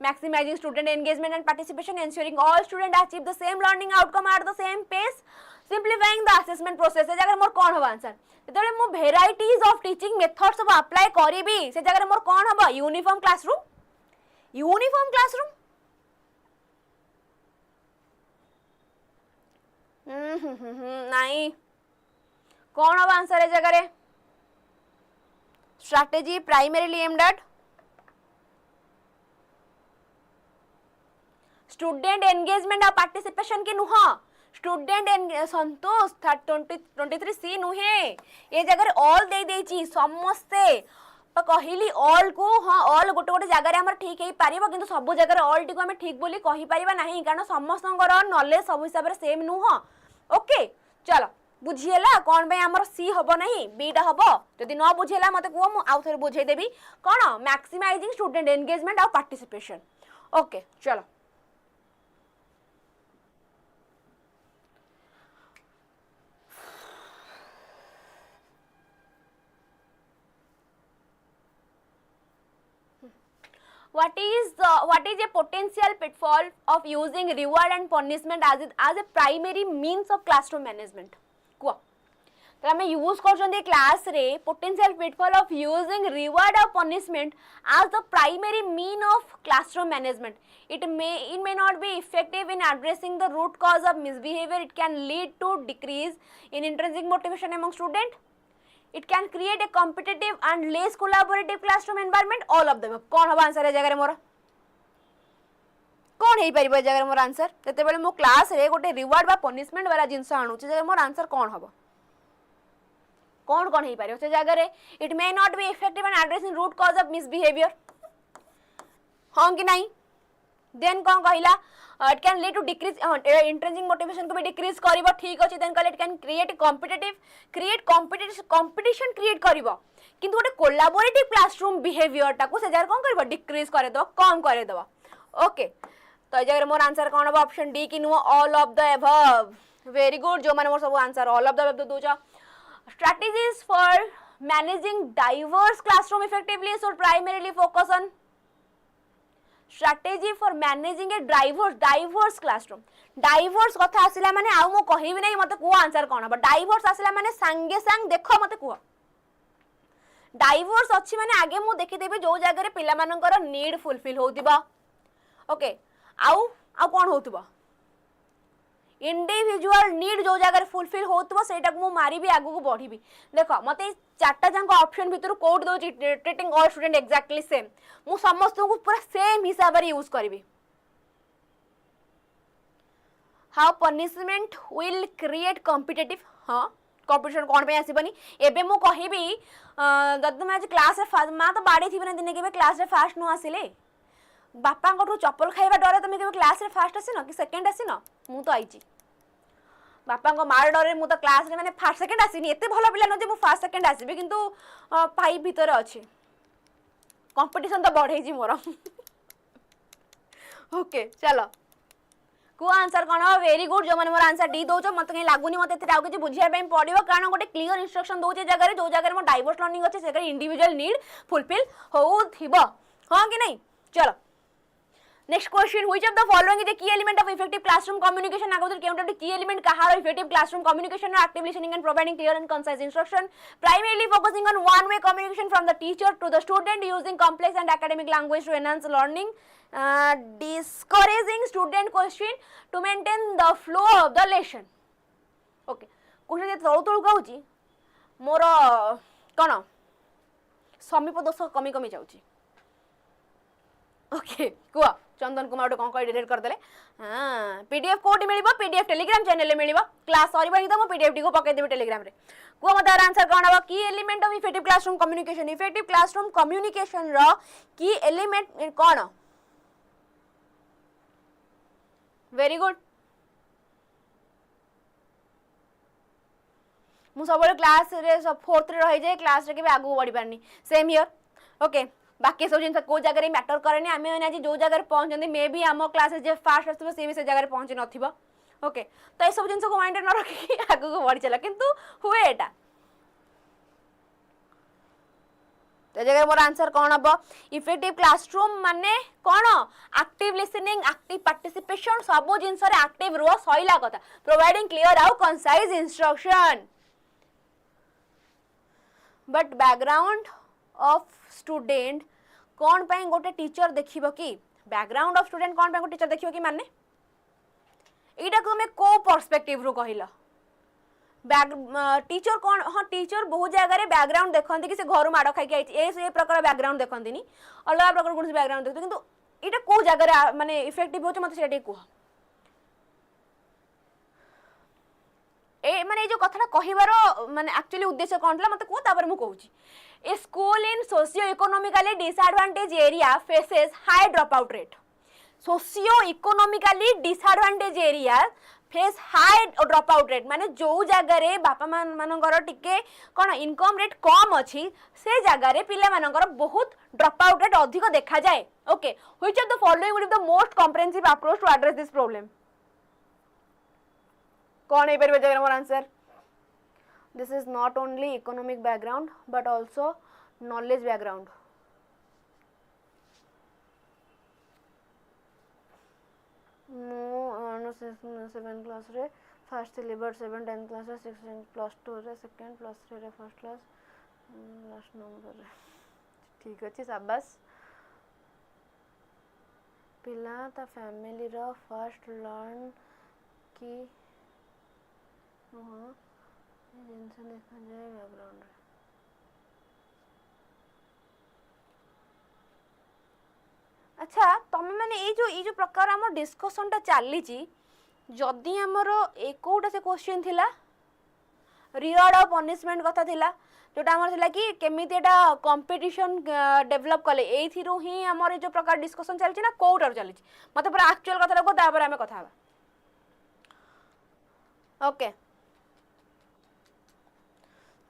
maximizing student engagement and participation ensuring all students achieve the same learning outcome at the same pace simplifying the assessment process से जगह मोर कौन होबा answer जेतले मो varieties of teaching method सब apply करिबी से जगह मोर कौन होबा यूनिफॉर्म क्लासरूम नहीं कौन होबा आंसर है जगह रे strategy primarily aimed at student engagement और पार्टिसिपेशन की नुह स्टूडेंट संतोष 23C नुहे ये जगह ऑल दे देची समस्ते कहली ऑल को हाँ ऑल गोटे गोटे जगह हमर ठीक है पारिबो किंतु सब जगह ऑल टी को हमें ठीक बोली कहि परिबा नाही कारण समस्तंकर नॉलेज सब हिसाब रे सेम नुह ओके चलो बुझिएला कौन भाई हमर सी हबो नहीं बीटा हबो जदि न बुझिएला मते को मु आउ थरे बुझाई देबी कोन मैक्सिमाइजिंग स्टूडेंट एंगेजमेंट और पार्टिसिपेशन ओके चलो what is a potential pitfall of using reward and punishment as a primary means of classroom management को तो हमें यूज कर क्लास रे potential pitfall of using reward or punishment as the primary mean of classroom management it may not be effective in addressing the root cause of misbehavior it can lead to decrease in intrinsic motivation among student it can create a competitive and less collaborative classroom environment all of them कौन होबा answer है जगह मोर कौन हेई परिबो जगह मोर answer जते बेले मो क्लास रे गोटे रिवार्ड बा पनिशमेंट वाला जिंस आनु छ जगह मोर आंसर कौन होबो कौन हेई परिबो से जगह रे it may not be effective in addressing root cause of misbehaviour हां कि नहीं देन कौन कहिला it can lead to decrease intrinsic motivation को भी decrease करिवो ठीक अछि देन कल it can create competition create करिवो किंतु गोटे कोलैबोरेटिव क्लासरूम बिहेवियर टाको से जार कोन करिवो डिक्रीज करे दो कम करे दो ओके तो ए जगह मोर आंसर कोन हो ऑप्शन डी कि no all of the above very good जो माने मोर सब answer all of the above दोजा Strategies for managing diverse classroom effectively should primarily focus on strategy for managing a diverse classroom. Diverse कथा आसिला माने आउ मो कहिबि नै मते को आंसर कोन बट diverse आसिला माने संगे संग देखो मते को डाइवर्स अच्छी माने आगे मु देखि देबे जो जगह रे पिला मानकर नीड फुलफिल होतिबा ओके आउ आउ कोन होतिबा इंडिविजुअल नीड जो जगह रे फुलफिल होतबो सेटा को मु मारिबी आगु को बढ़ीबी देखो मते चारटा जांक ऑप्शन भीतर कोड दो treating all student exactly same मु समस्त को पूरा सेम हिसाब रे यूज करबी how punishment will create competitive हां कंपटीशन कोन पे आसीबनी एबे मु कहिबी जद मैं आज क्लास रे मा तो बाडी थी बने दिन के क्लास रे फास्ट न आसिले बापा को चप्पल खाइबा डरे तुम के क्लास रे फास्ट आसी न कि सेकंड आसी न मु तो आइची बापा को मार डरे मु तो क्लास रे माने फास्ट सेकंड आसीनी एते भलो पिला न जे मु फास्ट सेकंड आसीबे किंतु फाइव भीतर अछि कंपटीशन तो बढ़े जी मोर ओके चलो को आंसर कोन वेरी गुड जो माने मोर आंसर डी दोचो मत कहीं लागुनी मत एते आउ के बुझिया पे पड़िबो कारण गोटे क्लियर इंस्ट्रक्शन दोचे जगह रे जो जगह रे मो डाइवर्स लर्निंग अछि से इंडिविजुअल नीड फुलफिल होउथिबो हां कि नहीं चलो next question which of the following is the key element of effective classroom communication आगोदर केउटा की एलिमेंट कहार effective classroom communication active listening and providing clear and concise instruction primarily focusing on one way communication from the teacher to the student using complex and academic language to enhance learning discouraging student question to maintain the flow of the lesson okay question जे तळु तळु कहूची मोर कोन समीप दोष कमी कमी जाउची ओके कुआ चंदन कुमार कोन कहि डिलीट कर देले हां पीडीएफ कोड मिलिबो पीडीएफ टेलीग्राम चैनल ले मिलिबो क्लास सरीबनी तो मो पीडीएफ टी को पके देबे टेलीग्राम रे कुआ मत आंसर कोन हबो की element of effective classroom communication effective classroom communication रो की एलिमेंट कोन वेरी गुड मु सब क्लास रे सब फोर्थ रे रहि जाय क्लास रे के आगु बढ़ी पारनी सेम हियर ओके बाकी सब जिन को जगह रे मैटर करनी आमे आज जो जगह रे पहुंचंदी मे बी हम क्लास रे जे फास्ट आसबो से भी से जगह रे पहुंच नथिबो ओके तो ए सब जिन को माइंड न रखी आगु को बढ़ी चला किंतु हुए एटा तो जगह मोर आंसर कौन हम इफेक्टिव क्लासरूम माने कौन एक्टिव लिसनिंग एक्टिव पार्टिसिपेशन सब जिनस रे एक्टिव रुह सईला कथा प्रोवाइडिंग क्लियर आउ concise instruction but background of student कौन पाई गोटे टीचर देखिबो कि बैकग्राउंड ऑफ स्टूडेंट कौन पाई गोटे टीचर देखिबो कि माने एटा को मैं को पर्सपेक्टिव रो कहिला टीचर कौन हाँ टीचर बहुत जगह रे बैकग्राउंड देखते कि से घर माड़ खाई ए प्रकार बैकग्राउंड देखती अलग प्रकार कौन बैकग्राउंड देखते किंतु एटा को जगह माने इफेक्टिव होचे मते सेटा कह ए माने जो कथाटा कहिबार माने एक्चुअली उद्देश्य कौन था मते को तापर मु कहूची a school in socio economically disadvantage area faces high drop out rate socio economically disadvantage area face high drop out rate माने जो जगह रे बापा मानकर टिके कौन इनकम रेट कम अच्छी से जगह रे पिला मानकर बहुत ड्रॉप आउट रेट अधिक देखा जाए okay which of the following would be the most comprehensive approach to address this problem कौन है पर जगह मोर answer this is not only economic background but also knowledge background seven class रे first syllabus 7 10 class रे 6 plus 2 रे second plus 3 रे first class last number रे ठीक अछि शाबाश पिला ता फैमिली रो फर्स्ट लर्न की हां जिनसे देखा जाए बैकग्राउंड रे अच्छा तुम मैंने ये जो प्रकार आम डिस्कशन टा चली जदि आमर कोटा से क्वेश्चन थिला रिवार्ड और पनिशमेंट कथा थिला जोटा आमर थिला कि केमिति एटा कंपटीशन डेवलप कले एथिरु ही आमर जो प्रकार डिस्कशन चलछि ना कोटा चलछि मते पूरा एक्चुअल कथा लगो तापर हमें कथा हबा ओके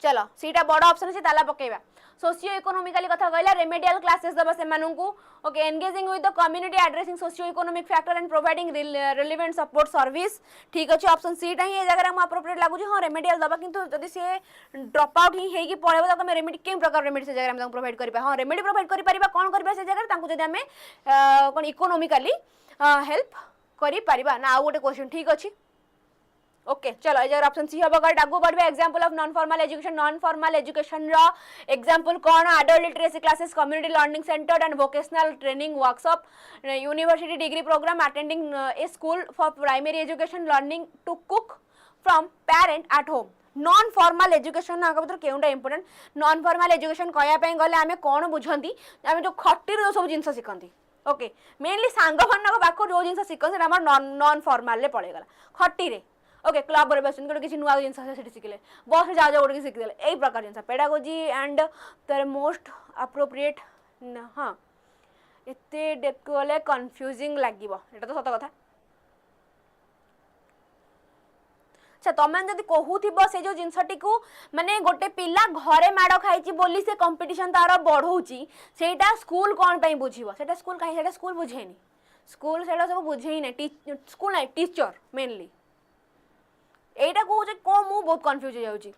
चलो सीटा बड़ ऑप्शन अछि ताला पकेबा सोशियो इकोनॉमिकली कथा कहला रेमेडियल क्लासेस दबा से माननकु okay engaging with the community addressing socio economic factor and providing relevant support service ठीक अछि ऑप्शन सी टा ही ए जगह हम अप्रोप्रिएट लागु छी हां रेमेडियल दबा किंतु जदि से ड्रॉप आउट ही हेगी पळेबो त हम रेमेडी केम प्रकार रेमेडी से जगह हम प्रोवाइड करि पा हां रेमेडी प्रोवाइड करि परिबा कोन करबा से जगह तांकु जदि हम कोन इकोनॉमिकली हेल्प करि परिबा ना आ गोटे क्वेश्चन ठीक अछि ओके चलो ए जगह ऑप्शन सी हबो करेक्ट आगु बढ़बे example of non formal education रो एग्जांपल कोन adult literacy classes community learning centre and vocational training workshop university degree program attending a school for primary education learning to cook from parent at home non formal education ना भीतर केउटा important non formal education कहया पे गले आमे कोन बुझंती आमे जो खट्टी रो सब जिंस सिखंती ओके मेनली सांग भन्न पाखो जो जिंस सिखन सेटा हमर नॉन फॉर्मल ले पळे गला खट्टी रे ओके क्लब रे बसन गोटे किसी नुआ जिनस से शिखिले बस जाओ जाओ गोटे शिखिले यही प्रकार जिनस पेडागोजी एंड तर मोस्ट अप्रोप्रिएट हाँ एते देखले कंफ्यूजिंग लागिबो एटा तो सत कथा अच्छा तमे जदि कहूथिबो से जो जिनसटी को माने गोटे पिला घरे माड़ खाइची बोली से कंपटीशन तार बढ़ौची सेटा स्कूल कोन पई बुझिबो सेटा स्कूल काहे सेटा स्कूल बुझेनी स्कूल सेटा सब बुझेई नै स्कूल नै टीचर मेनली एटा को जे को मु बहुत कंफ्यूज हो जाउची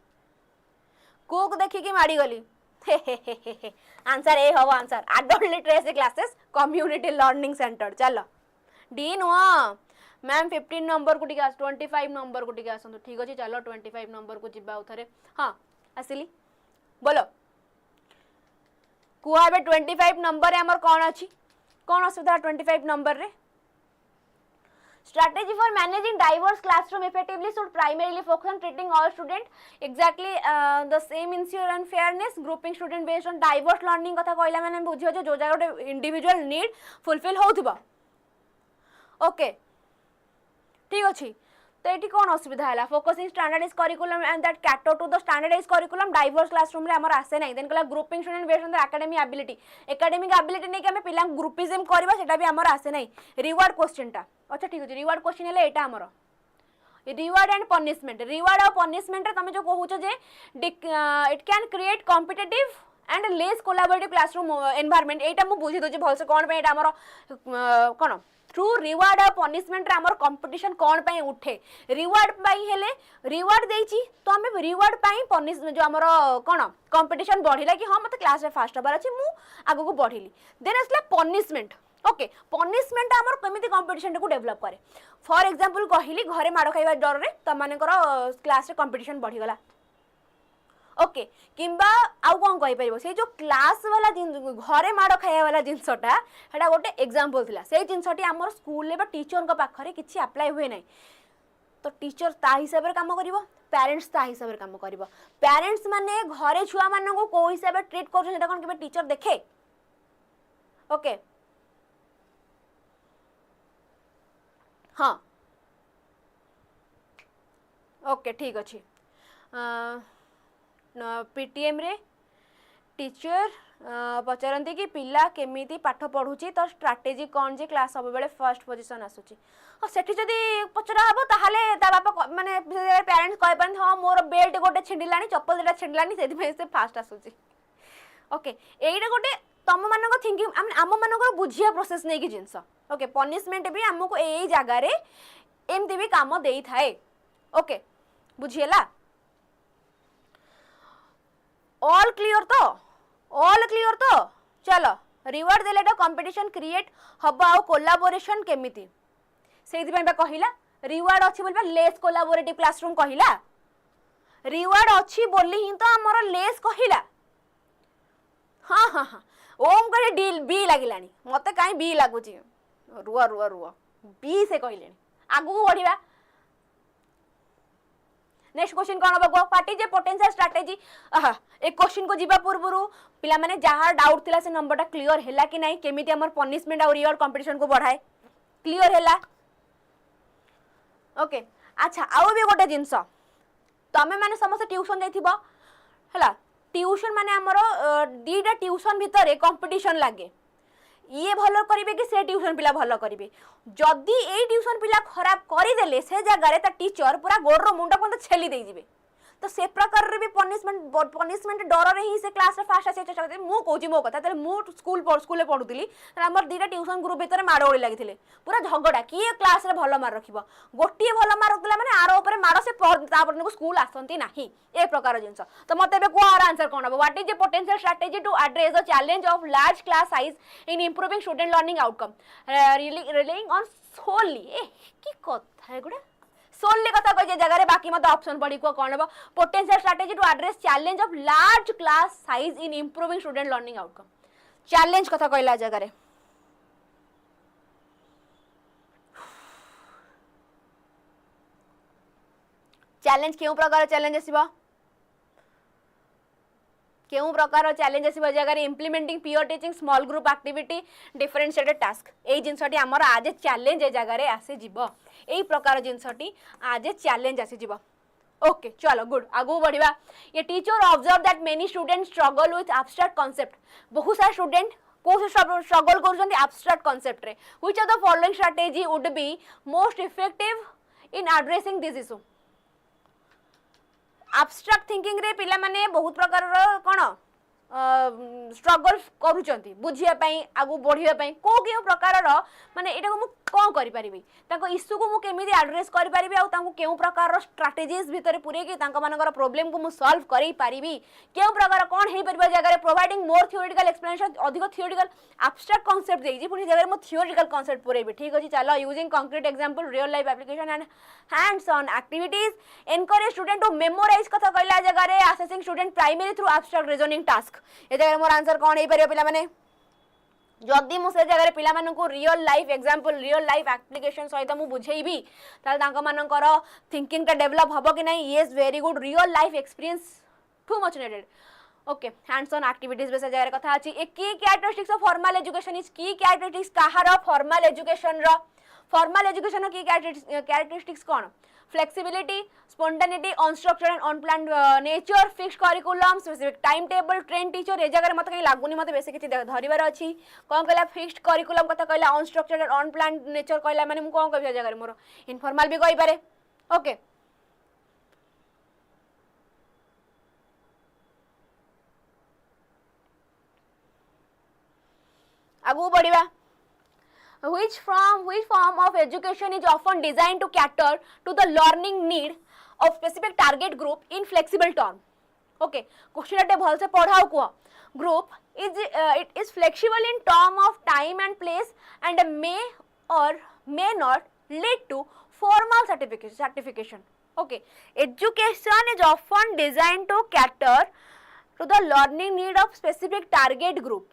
को देखि के माडी गली आंसर ए हवा answer adult literacy classes community learning centre चलो डी नो मैम 15 नंबर को टिके 25 नंबर को टिके आसंतु ठीक अछि चलो 25 नंबर को जिबा उथरे हां आसिली बोलो कुआ बे 25 नंबर रे हमर कोन अछि कोन असुविधा 25 नंबर रे Strategy for managing diverse classroom effectively should primarily focus on treating all students exactly the same ensure and fairness grouping student based on diverse learning कथा कहला माने बुझियो जो जगह इंडिविजुअल नीड फुलफिल होउथबा ओके ठीक अछि तो एठी कोन असुविधा हला focusing standardise curriculum and that cater to the standardise curriculum diverse classroom रे हमर आसे नै देन कला grouping student based on the academic ability नै कि हम पिला ग्रुपिज्म करबा सेटा भी हमर आसे नै रिवार्ड क्वेश्चन टा अच्छा ठीक अछि रिवार्ड क्वेश्चन हले एटा हमर रिवार्ड एंड पनिशमेंट रिवार्ड और पनिशमेंट रे तमे जो कहूछ जे it can create competitive and less collaborative classroom environment एटा मु बुझी दोची भलसे कोन पे एटा हमर कोन थ्रू रिवार्ड और पनिशमेंट रे हमर कंपटीशन कोन पे उठे रिवार्ड पाई हेले रिवार्ड देची तो हमें रिवार्ड पाई पनिश जो हमर कोन कंपटीशन बढ़िला कि हां मते क्लास रे फास्ट हबार अछि मु आगु को बढ़िली देन असला पनिशमेंट ओके पनिशमेंट हमर कमिति कंपटीशन को डेवलप करे फॉर एग्जांपल कहिली घरे माड़ खाइबा डर रे त माने क्लास रे कंपटीशन बढ़ी गला ओके किंबा आउ कोन कहि परिबो से जो क्लास वाला घरे माड़ खाइबा वाला जिंसटा हेडा गोटे एग्जांपल थिला से जिंसटी हमर स्कूल ले बा टीचर को पाखरे किछि अप्लाई हुए नै तो टीचर ता हिसाब रे काम करिवो पेरेंट्स ता हिसाब रे काम करिवो पेरेंट्स माने घरे छुआ मानन को को हिसाब रे ट्रीट करछ सेटा कोन केबे टीचर देखे ओके हाँ ओके ठीक अच्छे पीटीएम रे टीचर पचारती कि पिला केमिति पाठ पढ़ुची तो स्ट्राटेजी कौन जे क्लास सब बेले फर्स्ट पोजीशन आसुची हाँ सेठी जदी पचरा हबो ताहाले ता बापा माने पेरेंट्स कहि पारन हां मोर बेल्ट गोटे छिंडिलानी चप्पल देटा छिंडिलानी सेति में से फास्ट आसुची ओके एइटा गोटे तम मानक थिंकिंग आम मानक बुझिया प्रोसेस नै कि जिंस ओके पनिशमेंट भी हमको एई जगह रे एमती भी काम देई थाए ओके बुझिएला ऑल क्लियर तो चलो रिवार्ड देले तो कंपटीशन क्रिएट हबा आ कोलैबोरेशन केमिति सेति पय बा कहिला रिवार्ड अछि बोलबा लेस कोलैबोरेटिव क्लासरूम कहिला रिवार्ड अछि बोली ही तो हमर लेस कहिला हाँ हाँ हाँ ओम करे डील बी लागिलानी मते काई बी लागुची रुआ बी से कहलेनी आगु बढ़िबा नेक्स्ट क्वेश्चन कोन बगो पार्टी जे पोटेंशियल स्ट्रेटजी एक क्वेश्चन को जीवा पूर्वरु पिला माने जहार डाउट थिला से नंबरटा क्लियर हैला कि नाही केमिति हमर पनिशमेंट और रिवार्ड कंपटीशन को बढ़ाए क्लियर हैला ओके अच्छा आउ भी गोटे जिंस तमे माने समस्त ट्यूशन जाइथिबो हैला ट्यूशन माने हमर दीटा ट्यूशन भितरे कंपटीशन लागे ये भलो करिवे कि से ट्यूशन पिला भलो करिवे जदी ए ट्यूशन पिला खराब करि देले से जगह रे ता टीचर पूरा गोड़ रो मुंडा पन छेली देई जिवे तो से प्रकार रे भी पनिशमेंट डर रे ही से क्लास रे फास्ट आसे चेष्टा करते मु कहूची मो कथा तले मु स्कूल पढुतली हमर दीटा ट्यूशन ग्रुप भीतर माड़ोली लागिथिले पूरा झगड़ा किए क्लास रे भलो मार्क रखिबो गोटिए भलो मार्क रखला माने आरो ऊपर माड़ो से तापर को स्कूल आसंती नाही ए प्रकार जिंस तो मते बे को आंसर कोन हबो what is the potential strategy to address the challenge of large class size in improving student learning outcome relying on solely a की कथा है गुडा सोली कथा कह जगह बाकी मत ऑप्शन पड़ी को कौन हम potential strategy to address challenge of large class size in improving student learning outcome challenge कथा कहला जगह चैलेंज क्यों प्रकार चैलेंज आसीबा केउ प्रकार चैलेंज आसीबा जगह implementing peer teaching small group activity differentiated task ए जिनसटी हमर आज चैलेंज ए जगह आसी जीवो ए प्रकार जिनसटी आज चैलेंज आसी जीवो ओके चलो गुड आगु बढ़िबा ये teacher observe that many students struggle with abstract concept बहुत सारा स्टूडेंट को स्ट्रगल कर एब्स्ट्रैक्ट कांसेप्ट रे which of the following strategy would be most effective in addressing this issue abstract thinking रे पिला माने बहुत प्रकार कोन स्ट्रगल करूचंती बुझिया पई आगु बढ़िया पई को केउ प्रकार माने एटा को मु कोन करि परिबी ताको इश्यू को मु केमिति एड्रेस करि परिबी आ ताको केउ प्रकार स्ट्रेटजीज भीतर पुरे कि ताको मानकर प्रॉब्लम को मु सॉल्व करि परिबी केउ प्रकार कोन हे परिबा जगह रे प्रोवाइडिंग मोर थ्योरेटिकल एक्सप्लेनेशन अधिक थ्योरेटिकल एब्स्ट्रैक्ट कांसेप्ट देई जी पुनी जगह रे मु थ्योरेटिकल कांसेप्ट पुरेबी ठीक अछि चलो using concrete example real life application and hands on activities encourage student to memorize कथा कहला जगह रे assessing student primary through abstract reasoning task ए जगह मोर आंसर कोन हे परिबा पिला माने जदि मु से जगह पिला मानन को real life example real life application सहित मु बुझेइबी ताल तांका मानकर थिंकिंग का डेवलप हबो कि नहीं yes very good real life experience too much needed okay hands on activities base जगह कथा अछि a key characteristics of formal education is key characteristics कहार फॉर्मल एजुकेशन की कैरेक्टरिस्टिक्स कोन flexibility spontaneity unstructured and unplanned nature fixed curriculum specific timetable train teacher ए जगह मत कहीं लागुनी मत बेसी किछि धरिबार अछि कोन कहला फिक्स्ड करिकुलम कथा कहला अनस्ट्रक्चर्ड एंड अनप्लान्ड नेचर कहला माने मु कोन कहबी जगह मोर इनफॉर्मल भी कहि पारे ओके आगु बढ़िबा which form of education is often designed to cater to the learning need of specific target group in flexible term okay question ate bhal se padhao ko group is it is flexible in term of time and place and may or may not lead to formal certification okay education is often designed to cater to the learning need of specific target group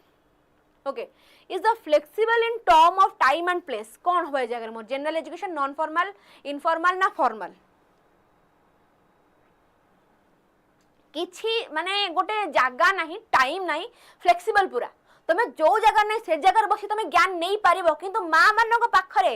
okay is the flexible in term of time and place कौन हो जगह more general education non formal informal ना formal किछि माने गोटे जागा नहीं time नहीं फ्लेक्सिबल पूरा तमे जो जगह नहीं से जगह बसी तमे ज्ञान नहीं पारिबो किंतु मां मानन को पाखरे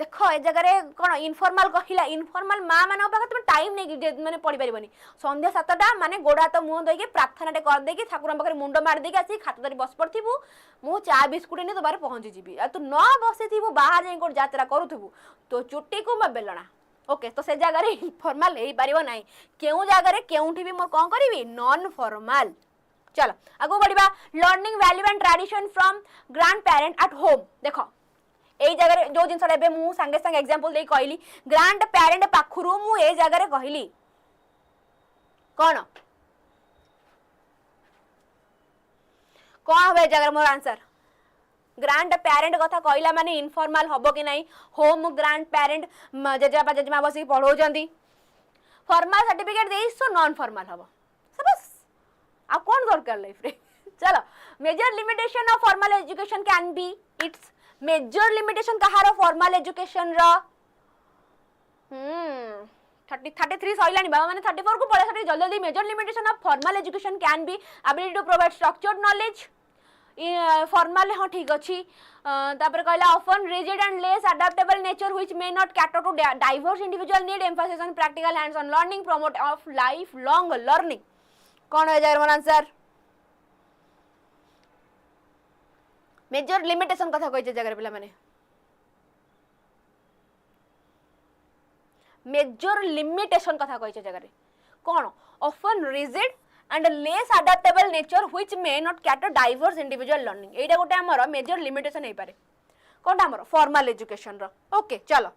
देखो ए जगह रे कोन इनफॉर्मल कहिला इनफॉर्मल मां मानन पाख तमे टाइम नहीं माने पढ़ी परिबनी संध्या 7टा माने गोडा तो मुंह देके प्रार्थना टे कर देके ठाकुर पाखरे मुंडो मार देके आसी खाता धरी बस पड़थिबु मु चा बिस्कुट ने तो बारे पहुंच जीबी आ तू न बसिथिबु बाहर जाई कोन यात्रा करूथिबु तो चुट्टी को बेलणा ओके तो से जगह रे इनफॉर्मल हे पारिबो नाही केउ जगह रे केउठी भी मोर कोन करबी नॉन फॉर्मल चलो आगो बढ़िबा learning value and tradition from grandparent at home देखो ए जगह जो जिनस एबे मु संगे संगे एग्जांपल दे कहली ग्रैंड पेरेंट पाखरु मु ए जगह रे कहली कोन हो जगह मोर आंसर ग्रैंड पेरेंट कथा कहला माने इनफॉर्मल हबो कि नहीं होम ग्रैंड पेरेंट जेजेबा जेजेमा बसी पढ़ो जंदी फॉर्मल सर्टिफिकेट देई सो नॉन फॉर्मल हबो बस आ कोन दरकार लाइफ रे चलो major limitation of formal education can be its major limitation कहार फॉर्मल एजुकेशन रा 33 सइलानी बाबा माने 34 को पळे सटी जल्दी जल्दी major limitation of formal education can be ability to provide structured knowledge formal हाँ ठीक अच्छी तापर कहला often rigid and less adaptable nature which may not cater to diverse individual need emphasis on practical hands on learning promote of life long learning कौन हो जाए मोर answer major limitation कथा कहि जगह पिला माने मेजर लिमिटेशन कथा कहि जगह कौन often rigid and less adaptable nature which may not cater diverse individual learning एटा गोटे हमर मेजर लिमिटेशन हे पारे कोनटा हमर फॉर्मल एजुकेशन रो ओके चलो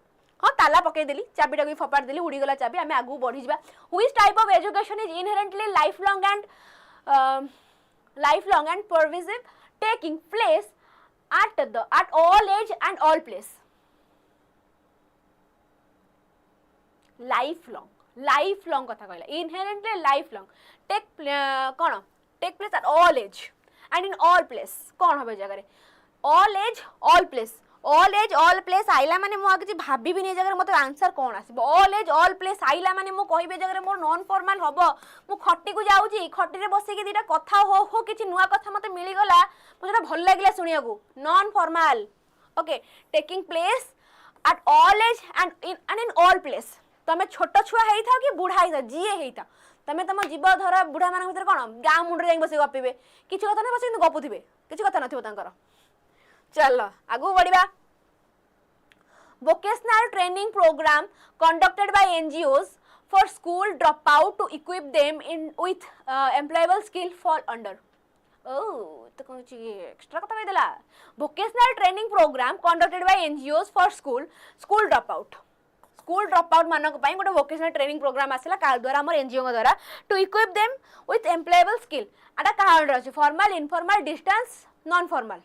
हाँ ताला पकई देली चाबीटा को फपाड़ देली उड़ी गला चाबी आमे आगु बढ़ी जिबा which type of education is inherently lifelong and pervasive taking place at all age and all place lifelong कथा कहला inherently lifelong take कौन take place at all age and in all place कौन होबे जगह रे all age all place आइला माने मो आगे भाबी भी नहीं जगह मते आंसर कौन आसीबो all age all place आइला माने मो कहबे जगह रे मोर नॉन फॉर्मल हबो मो खट्टी को जाउची खट्टी रे बसे के दीटा कथा हो किछि नुवा कथा मते मिली गला मोटा भल लागला सुनिया को non formal okay taking place at all age and in all place तमे छोट छुआ हेई था कि बुढ़ा हेई था जीए हेई था तमे तम जीव धर बुढ़ा मान भीतर कोन गां मुंड रे बसे गपिबे किछि कथा नै बसे गपुथिबे किछि कथा नथिबो तांकर चलो आगु बढ़िबा vocational training program conducted by NGOs for school dropout to equip them with employable skill fall under तो कौन एक्स्ट्रा कथा कह देला vocational training program conducted by NGOs for school dropout मानक पई गोटे vocational training program आसिला का द्वारा हमर NGO द्वारा to equip them with employable skill आटा का अंडर अछि formal informal distance non formal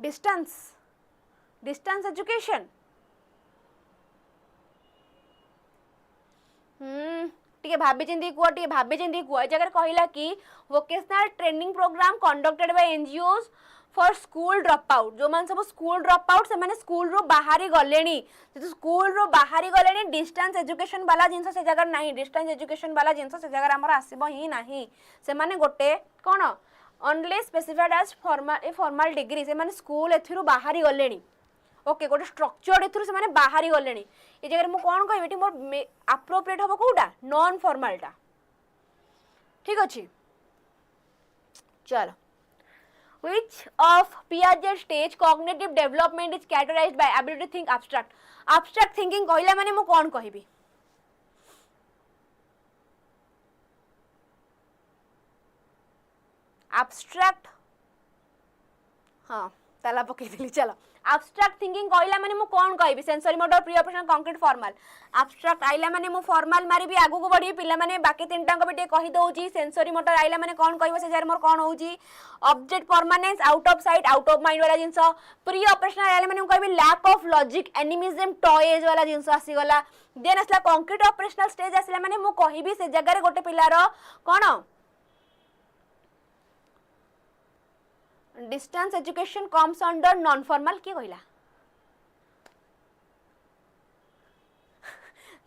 distance education टिके भाबी चिंदी कुआ जगह कहला कि vocational training program conducted by NGOs for school drop out जो मान सब स्कूल ड्रॉप आउट से माने स्कूल रो बाहरी गलेनी जे स्कूल रो बाहरी गलेनी डिस्टेंस एजुकेशन वाला जिंस से जगह नहीं डिस्टेंस एजुकेशन वाला जिंस से जगह हमर आसीबो ही नहीं से माने गोटे कोन only specified as formal degree से माने स्कूल एथिरु बाहरी गलेनी ओके गोटे स्ट्रक्चर्ड एथिरु से माने बाहरी गलेनी ए जगह मु कोन कहबे टी मोर एप्रोप्रिएट हबो कोडा नॉन फॉर्मलटा ठीक अछि चलो which of Piaget stage cognitive development is characterized by ability to think abstract thinking कहला माने मु कोन कहबी abstract हाँ ताला पकई देली चलो abstract thinking कहला माने मु कोन कहबी sensory motor pre operational concrete formal abstract आइला माने मु फॉर्मल मारी भी आगु को बढ़ी पिला माने बाकी तीन टांग भी कहि दउची सेंसरी मोटर आइला माने कोन कहबो से जार मोर कोन होउची object permanence out of sight out of mind वाला जिंस प्री ऑपरेशनल आइला माने मु कहबी lack of logic animism toys वाला जिंस आसी गला देन असला कंक्रीट ऑपरेशनल स्टेज आसिला माने मु कहबी से जगह रे गोटे पिलार कोन distance education comes under non formal के कहला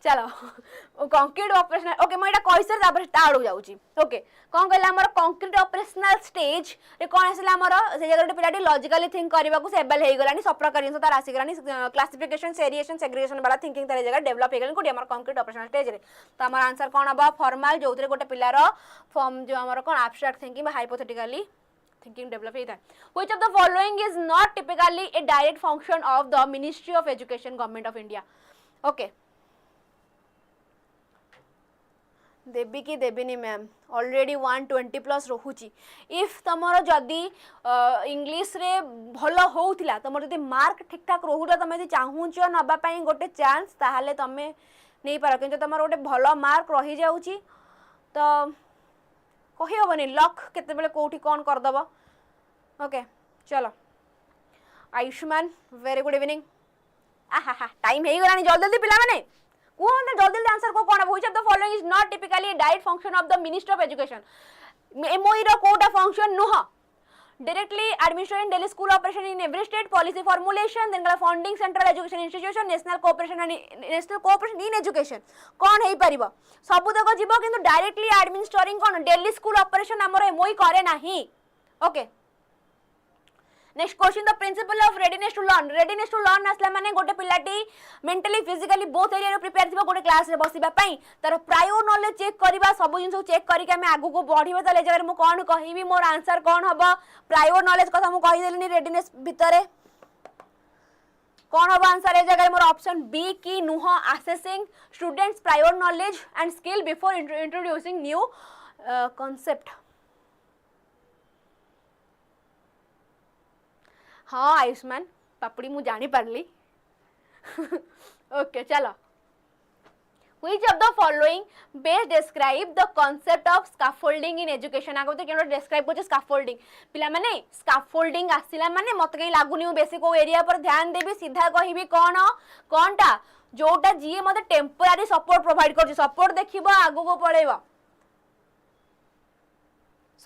चलो कंक्रीट ऑपरेशनल ओके मैं एटा कहिसर तापर स्टार्ट हो जाउची ओके कोन कहला हमर कंक्रीट ऑपरेशनल स्टेज रे कोन आसिला हमर से जगह पिलाटी लॉजिकली थिंक करबा को सेबल हे गलानी सब प्रकार जिंस तार आसी गलानी क्लासिफिकेशन सेरिएशन सेग्रीगेशन वाला थिंकिंग तार जगह डेवलप हे गलानी कोडी हमर कंक्रीट ऑपरेशनल स्टेज रे तो हमर आंसर कोन हबा फॉर्मल जोतरे गोटे पिलार फॉर्म जो हमर कोन abstract thinking hypothetically thinking develop होता है which of the following is not typically a direct function of the Ministry of Education Government of India okay देबी की देबीनी मैम ऑलरेडी 120 प्लस रहुची इफ तमरो जदी English रे भलो होउथिला तमरो जदी मार्क ठीक ठाक रहुला तमे जदी चाहूच नबा पई गोटे चांस ताहाले तमे नै पारो किंतु तमरो गोटे भलो मार्क रही जाउची तो कहि होबनी लक केते बेले कोठी कोन कर दबो ओके चलो आयुष्मान वेरी गुड इवनिंग आहा टाइम हे गलानी जल्दी जल्दी पिला माने को हम जल्दी जल्दी आंसर को कोन which of the following is not typically a direct function of the minister of education MOE रो कोटा फंक्शन नुह directly administering daily school operation in every state policy formulation then kala funding central education institution national cooperation in education kon hei paribo sabu dako jibo kintu directly administering kon daily school operation amar MOI kare nahi okay next question the principle of readiness to learn. Readiness to learn आसला माने गोटे पिलाटी mentally physically both area रे prepare थिबो गोटे class रे बसिबा पई तार प्रायो नॉलेज चेक करबा सब जिंस चेक करिके हम आगु को बढ़िबा तले जगह मु कोन कहिबी मोर आंसर कोन हबो प्रायो नॉलेज कथा मु कहि देलिनी रेडीनेस भितरे कौन हम आंसर ए जगह मोर ऑप्शन बी की नुह assessing students prior knowledge and skill before introducing new concept. हाँ आयुष्मान पापड़ी मु जानी पारली ओके चलो Which of the following best describe the concept of scaffolding in education? आगो तो केनो describe को scaffolding पिला माने scaffolding आसिला माने मत कहीं लागुनी बेसी को एरिया पर ध्यान देबी सीधा कहिबी कोनटा जोटा जीए मते टेम्पररी सपोर्ट प्रोवाइड कर सपोर्ट देखिबो आगो को पळेबो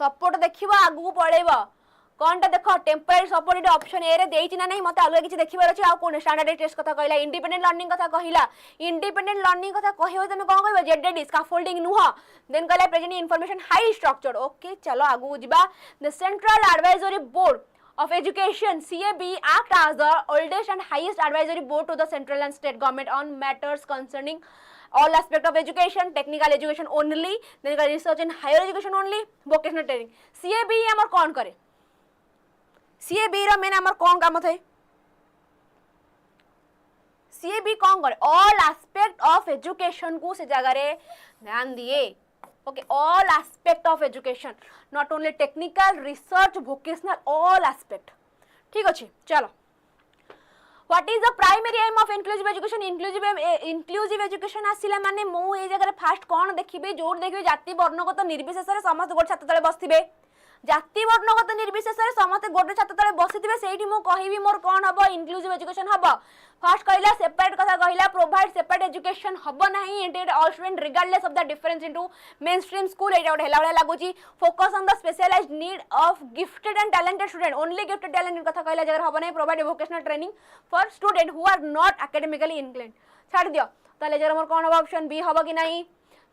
सपोर्ट देखिबो आगो को पळेबो कोनटा देखो temporary support it option A रे देइछि ना नहीं मते अलग किछि देखिबार अछि आ कोन स्टैंडर्ड टेस्ट कथा कहला इंडिपेंडेंट लर्निंग कथा कहिला इंडिपेंडेंट लर्निंग कथा कहियो तमे कोन कहबो जेडेडी स्कैफोल्डिंग नुह देन कहला present information high structured okay चलो आगु जिबा the central advisory board of education CAB act as the oldest and highest advisory board to the central and state government on matters concerning all aspect of education technical education only then research in higher education only vocational training CAB हमर कोन करे CAB रो main हमर कोन काम थे CAB कोन करे all aspect of education को से जगह रे ध्यान दिए okay all aspect of education not only technical research vocational all aspect ठीक अछि चलो what is the primary aim of inclusive education inclusive education आसिला माने मो ए जगह रे फास्ट कोन देखिबे जोर देखिबे जाति वर्णगत निर्विशेष रे समस्त गोटे छात्र तळे बसथिबे जाति वर्णगत निर्विशेष रे समस्त गोटे छात्र तळे बसिथिबे सेठी मो कहिबी मोर कोन हबो inclusive education हबो फर्स्ट कहला सेपरेट कथा कहला प्रोवाइड सेपरेट एजुकेशन हबो नाही इंटेड all student regardless of the difference into mainstream school एटा हेला वाला लागुची focus on the specialized need of gifted and talented student only gifted talented कथा कहला जगर हबो नाही provide vocational training for student who are not academically inclined छाड़ दियो ताले जगर मोर कोन हबो ऑप्शन बी हबो कि नाही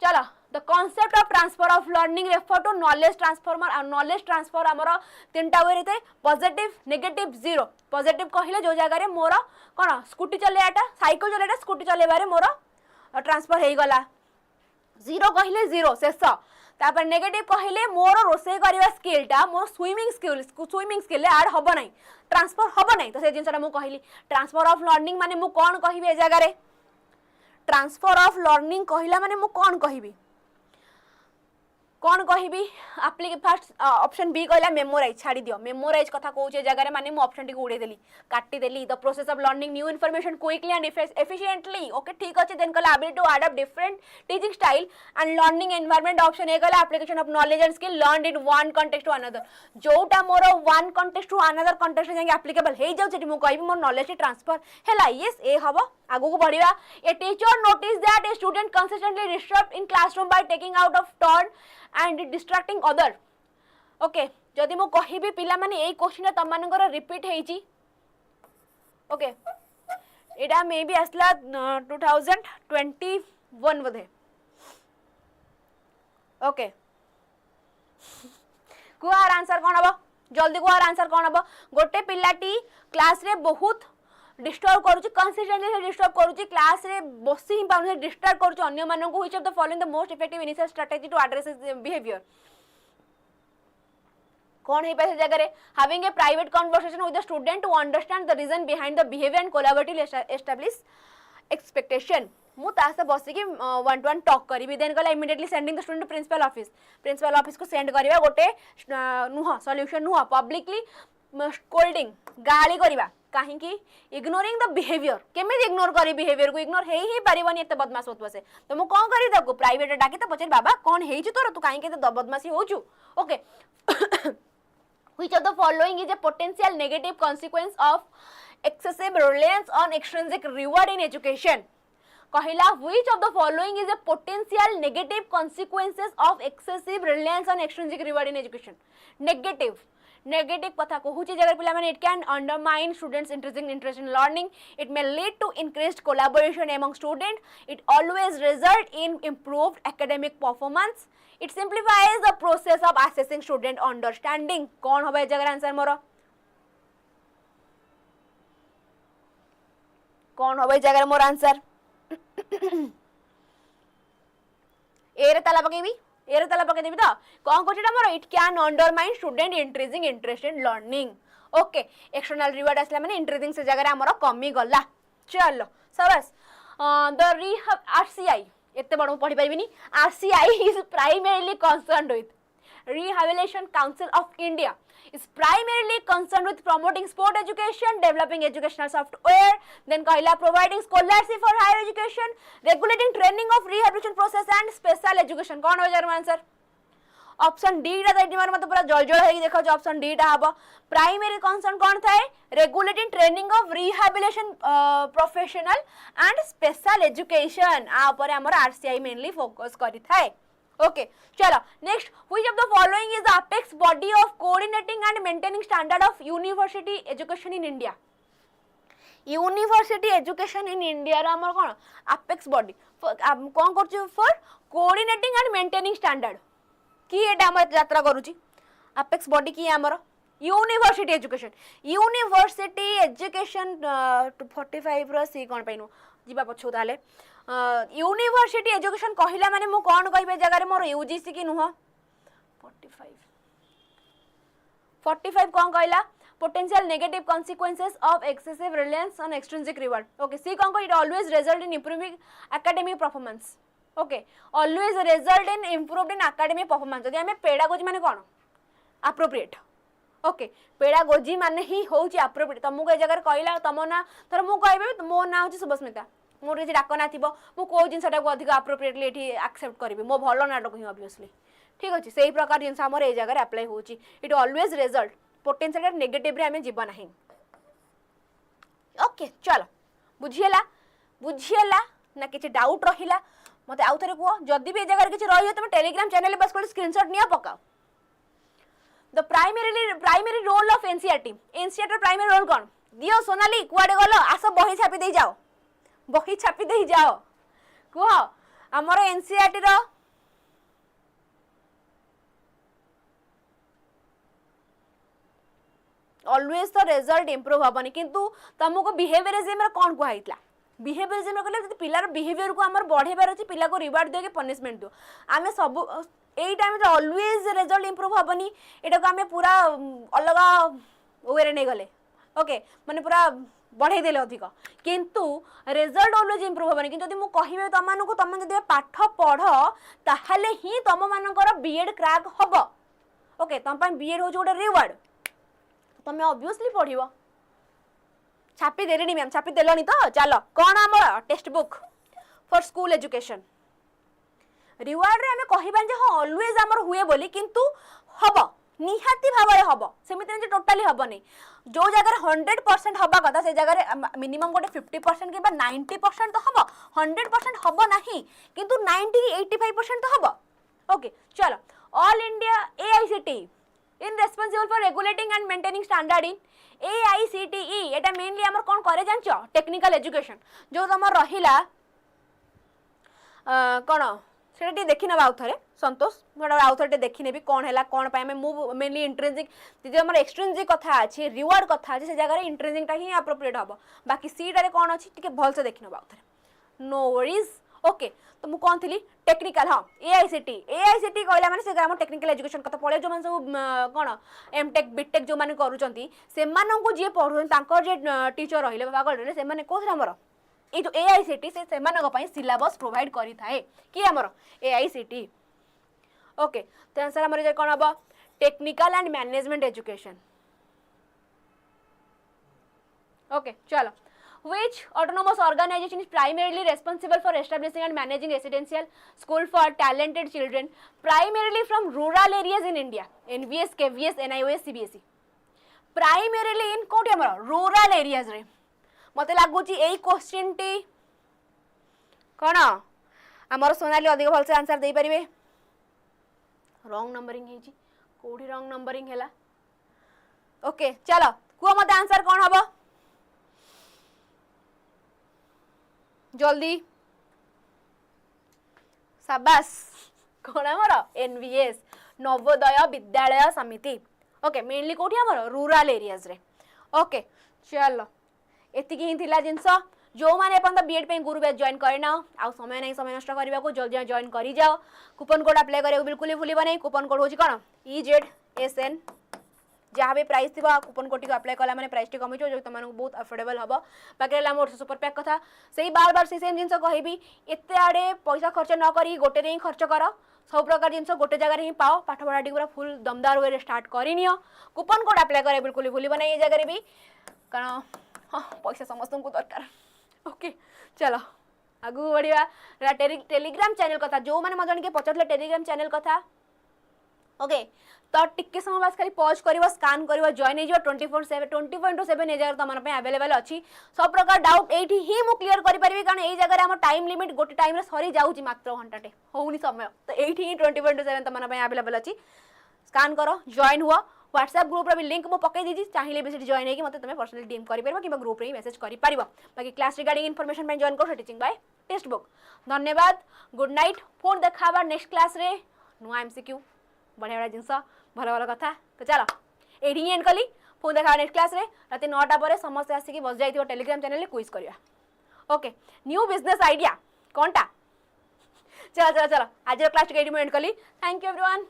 चलो the concept of transfer of learning refer to knowledge transformer और नॉलेज ट्रांसफर हमरो तीनटा वे रे पॉजिटिव नेगेटिव जीरो पॉजिटिव कहिले जो जगह रे मोर कोन स्कूटी चलेयाटा साइकिल चलेयाटा स्कूटी चलेबारे मोर ट्रांसफर हेई गला जीरो कहिले जीरो शेष तापर नेगेटिव कहिले मोर रोसे करबा स्किलटा मोर स्विमिंग स्किल ऐड हबो नै ट्रांसफर हबो नै तो से जिनसटा मु कहिली ट्रांसफर ऑफ लर्निंग माने मु कोन कहिबे ए जगह रे ट्रांसफर ऑफ लर्निंग कहिला माने मु कोन कहिबी कौन कहबी आपली फर्स्ट ऑप्शन बी कहला मेमोराइज छाड़ी दियो मेमोराइज कथा कहूचे जगह रे माने मु ऑप्शन टी को उड़े देली काटी देली the process of learning new information quickly and efficiently okay ठीक अछि देन कहला ability to adopt different teaching style and learning environment option A कहला application of knowledge and skill learned in one context to another जोटा मोर one context to another context जाके applicable हे जाउ सेठी मु कहबी मोर नॉलेज ट्रांसफर हेला यस ए हबो आगु को बढ़िबा a teacher notice that a student consistently disturb in classroom by taking out of turn and distracting other okay जदि मो कहिबी पिला माने एई क्वेश्चन तम मानकर रिपीट हेची ओके एडा मे बी असला 2021 बधे ओके कुआर आंसर कोन हबो जल्दी कुआर आंसर कोन हबो गोटे पिलाटी क्लास रे बहुत डिस्टर्ब करूची कंसिस्टेंटली डिस्टर्ब करूची क्लास रे बसी ही पाउन डिस्टर्ब करूची अन्य मानन को which of the following the most effective initial strategy to address his behaviour कौन है पैसे जगह रे having a private conversation with the student to understand the reason behind the behaviour and collaborative establish expectation मु तासे बसी की one to one talk करी देन कहला immediately sending the student principal office को सेंड करबा गोटे नुह सॉल्यूशन नुह पब्लिकली स्कोल्डिंग गाली करबा काहे कि इग्नोरिंग द बिहेवियर केमे इग्नोर करी बिहेवियर को इग्नोर हेई ही परिबनी एते बदमाश होत बसे तो मु कोन करी दको प्राइवेट डाके त पचर बाबा कोन हेई छु तोर तू काहे के त बदमाशी होचु okay which of the following is a potential negative consequence of excessive reliance on extrinsic reward in education कहला which of the following is a potential negative consequences of excessive reliance on extrinsic reward in education negative कथा कहूची जगर पिला माने it can undermine students interest in learning it may lead to increased collaboration among students it always result in improved academic performance it simplifies the process of assessing student understanding कौन होबे जगर answer more कौन हम ये जगह मोर answer A रे ताला पकेबी ए रे ताला पके देबी तो कौन कोचटा मोर it can undermine student increasing interest in learning okay external reward आसला माने इंक्रीजिंग से जगह हमर कमी गला चलो सबस द रिहब आरसीआई एते बड़ पढ़ी परिबिनी RCI is primarily concerned with Rehabilitation Council of India is primarily concerned with promoting sport education, developing educational software, then कहला providing scholarship for higher education, regulating training of rehabilitation process and special education. कौन हो जाए answer option D टा that मार मत पूरा जलजल हेकी देखा option D टा हबो प्राइमरी कंसर्न कौन थाए regulating training of rehabilitation professional and special education आ ऊपर हमर आरसीआई मेनली फोकस करी थाए ओके चलो next which of the following is the apex body of coordinating and maintaining standard of university education in India university education in India रो हमर कोन apex body कोन करछु for coordinating and maintaining standard की एटा हमर यात्रा करूची अपेक्स बॉडी की हमर यूनिवर्सिटी एजुकेशन 45 रो सी कोन पैनो जीवा पछो ताले यूनिवर्सिटी एजुकेशन कहिला माने मु कोन कहिबे जगह रे मोर यूजीसी की नुह 45 कोन कहला potential negative consequences of excessive reliance on extrinsic reward okay see kon ko it always result in improving academic performance okay always result in improved in academic performance जदि हमें pedagogy माने कोन appropriate okay pedagogy माने ही होची appropriate तुमको ए जगह कहला तुम ना थर मु कहबे मो ना होची सुभस्मिता मोर जे डाक ना थिबो मु को जिंसटा को अधिक appropriately एठी accept करबे मो भलो नाटक ही obviously ठीक अछि सेही प्रकार जिंस हमर ए जगह अप्लाई होची it always result potential negative रे हमें जीवन नहीं ओके चलो बुझिएला ना किछि डाउट रहिला मते आउ थरे को जदी भी ए जगह किछि रहियो तुम टेलीग्राम चैनल बस को स्क्रीनशॉट निया पकाओ the primary role of NCERT primary role कोन दियो सोनाली कुआडे गलो आसो बही छापी दे जाओ को हमर एनसीईआरटी रो ऑलवेज तो रिजल्ट इंप्रूव हबनी किंतु तुमको बिहेवियरिज्म रे कोन कहैतला बिहेवियरिज्म कहले जति पिलार बिहेवियर को हमर बढ़ेबार अछि पिला को रिवार्ड दे के पनिशमेंट दो आमे सब एई टाइम रे ऑलवेज रिजल्ट इंप्रूव हबनी एटा को आमे पूरा अलग ओरे नै गले ओके माने पूरा बढ़े देले अधिक किंतु रिजल्ट ऑलवेज इंप्रूव हबनी किंतु जदि मु कहिबे तमानको तम जदि पाठ पढ ताहाले ही तम मानकर बीएड क्रैक हबो ओके तम पय बीएड हो जोडा रिवार्ड तुम्हें ऑब्वियसली पढ़िबो छापी देलेनी मैम छापी देलनी तो चलो कोन हमर text book for school education reward रे हमें कहिबा जे हां ऑलवेज हमर हुए बोली किंतु हबो निहाती भाबरे हबो सेमिति जे टोटली हबो नै जो जगह 100% हबा कथा से जगह मिनिमम गोटे 50% के बा 90% तो हबो 100% हबो नाही किंतु 90 85% तो हबो ओके चलो all India AICT in responsible for regulating and maintaining standard in AICTE Etah mainly हमर कोन करे जानचो टेक्निकल एजुकेशन जो हमर रहिला कोन सेटा देखि नबा आउथरे संतोष मोडा आउथरे देखि नेबी कोन हैला कोन पाए मु मेनली इंट्रिंसिक जे हमर एक्सट्रिंसिक कथा अछि रिवार्ड कथा अछि से जगह रे इंट्रिंसिक ता ही एप्रोप्रिएट हबो बाकी सीटा रे कोन अछि टिके भल से देखि नबा आउथरे नो वरीज ओके तो मु कोन थिली टेक्निकल हां एआईसीटी कहला माने से ग्राम टेक्निकल एजुकेशन कथा पळे जो माने सब कोन एमटेक बीटेक जो माने करूचंती से मानन को जे पढुन तांकर जे टीचर रहिले पागल रे से माने कोथरा हमर ए जो एआईसीटी से मानन को पई सिलेबस प्रोवाइड करी थाए की हमर एआईसीटी ओके तो आंसर हमर जे कोन हबो technical and management education okay चलो Which autonomous organization is primarily responsible for establishing and managing residential school for talented children primarily from rural areas in India? NVS, KVS, NIOS, CBSE. Primarily in कोठी हमर rural areas रे मते लागुची एई question T कोन हमर सोनाली अधिक भल से answer दे परिबे wrong numbering hazy कोठी रॉन्ग नंबरिंग हैला ओके चलो को मते आंसर कोन हबो जल्दी शाबाश कोन हमर एनवीएस नवोदय विद्यालय समिति ओके मेनली कोठी हमर रूरल एरियाज रे ओके चलो एतिकी ही थिला जिंस जो मैंने अपन बीएड पे गुरु बैच जॉइन करना आ समय नहीं समय नष्ट करने को जल्दी जॉइन कर जाओ कूपन कोड अप्लाई करेंगे बिल्कुल ही भूल नहीं कूपन कोड हूँ कौन 𝐸𝐳𝐴𝑠𝑁 जहाँ भी प्राइस थी कूपन कोड अप्लाई कला मैंने प्राइस टी कमी जो तुमको बहुत अफोर्डेबल हम बाकी मोर सुपर पैक कथा से बार बार से सेम जिन कहबी एत आड़े पैसा खर्च न कर गोटे ही खर्च कर सब प्रकार जिन गोटे जगह ही पाओ पाठ पढ़ा पूरा फुल दमदार वे स्टार्ट करनी कूपन कोड अप्लाई करे बिल्कुल ही भूल नहीं ये जगह भी कारण हाँ पैसा समस्त को दरकार ओके चलो आगू बढ़िया टेलीग्राम चैनल कथा जो मैंने मत जन पचारे टेलीग्राम चैनल कथा ओके तो टिके समय बास खाली पॉज कर स्कान कर जॉइन हो 24/7 ये जगह तुम अवेलेबल अच्छी सब प्रकार डाउट ये ही मुझे क्लीयर करी कारण ये जगह आम टाइम लिमिट गोटे टाइम सरी जाऊँगी मात्र घंटाटे होनी समय तो ये 24/7 तुम अवेलेबल अच्छी स्कान कर जॉइन हुआ व्हाट्सएप ग्रुप भी लिंक मुझे पकई दी चाहिए भी जॉइन होगी मतलब तुम पर्सनली डीएम कर कि ग्रुप रे मेसेज कर बाकी क्लास रिगार्डिंग इनफॉरमेशन जॉइन कर टीचिंग बाय टेक्स्ट बुक धन्यवाद गुड नाइट फोन देखा नेक्स्ट क्लास रे नुआ एमसीक्यू बढ़िया बढ़िया जिनस भल भल कथा तो चलो ये एंड कली फोन देखा नेक्स्ट क्लास रे रात 9टा पर समस्त आसिक बस जाइए टेलीग्राम चैनल क्विज करवा ओके न्यू बिजनेस आइडिया कौनटा चलो चलो चलो आज क्लास एंड कली थैंक यू एवरीवन।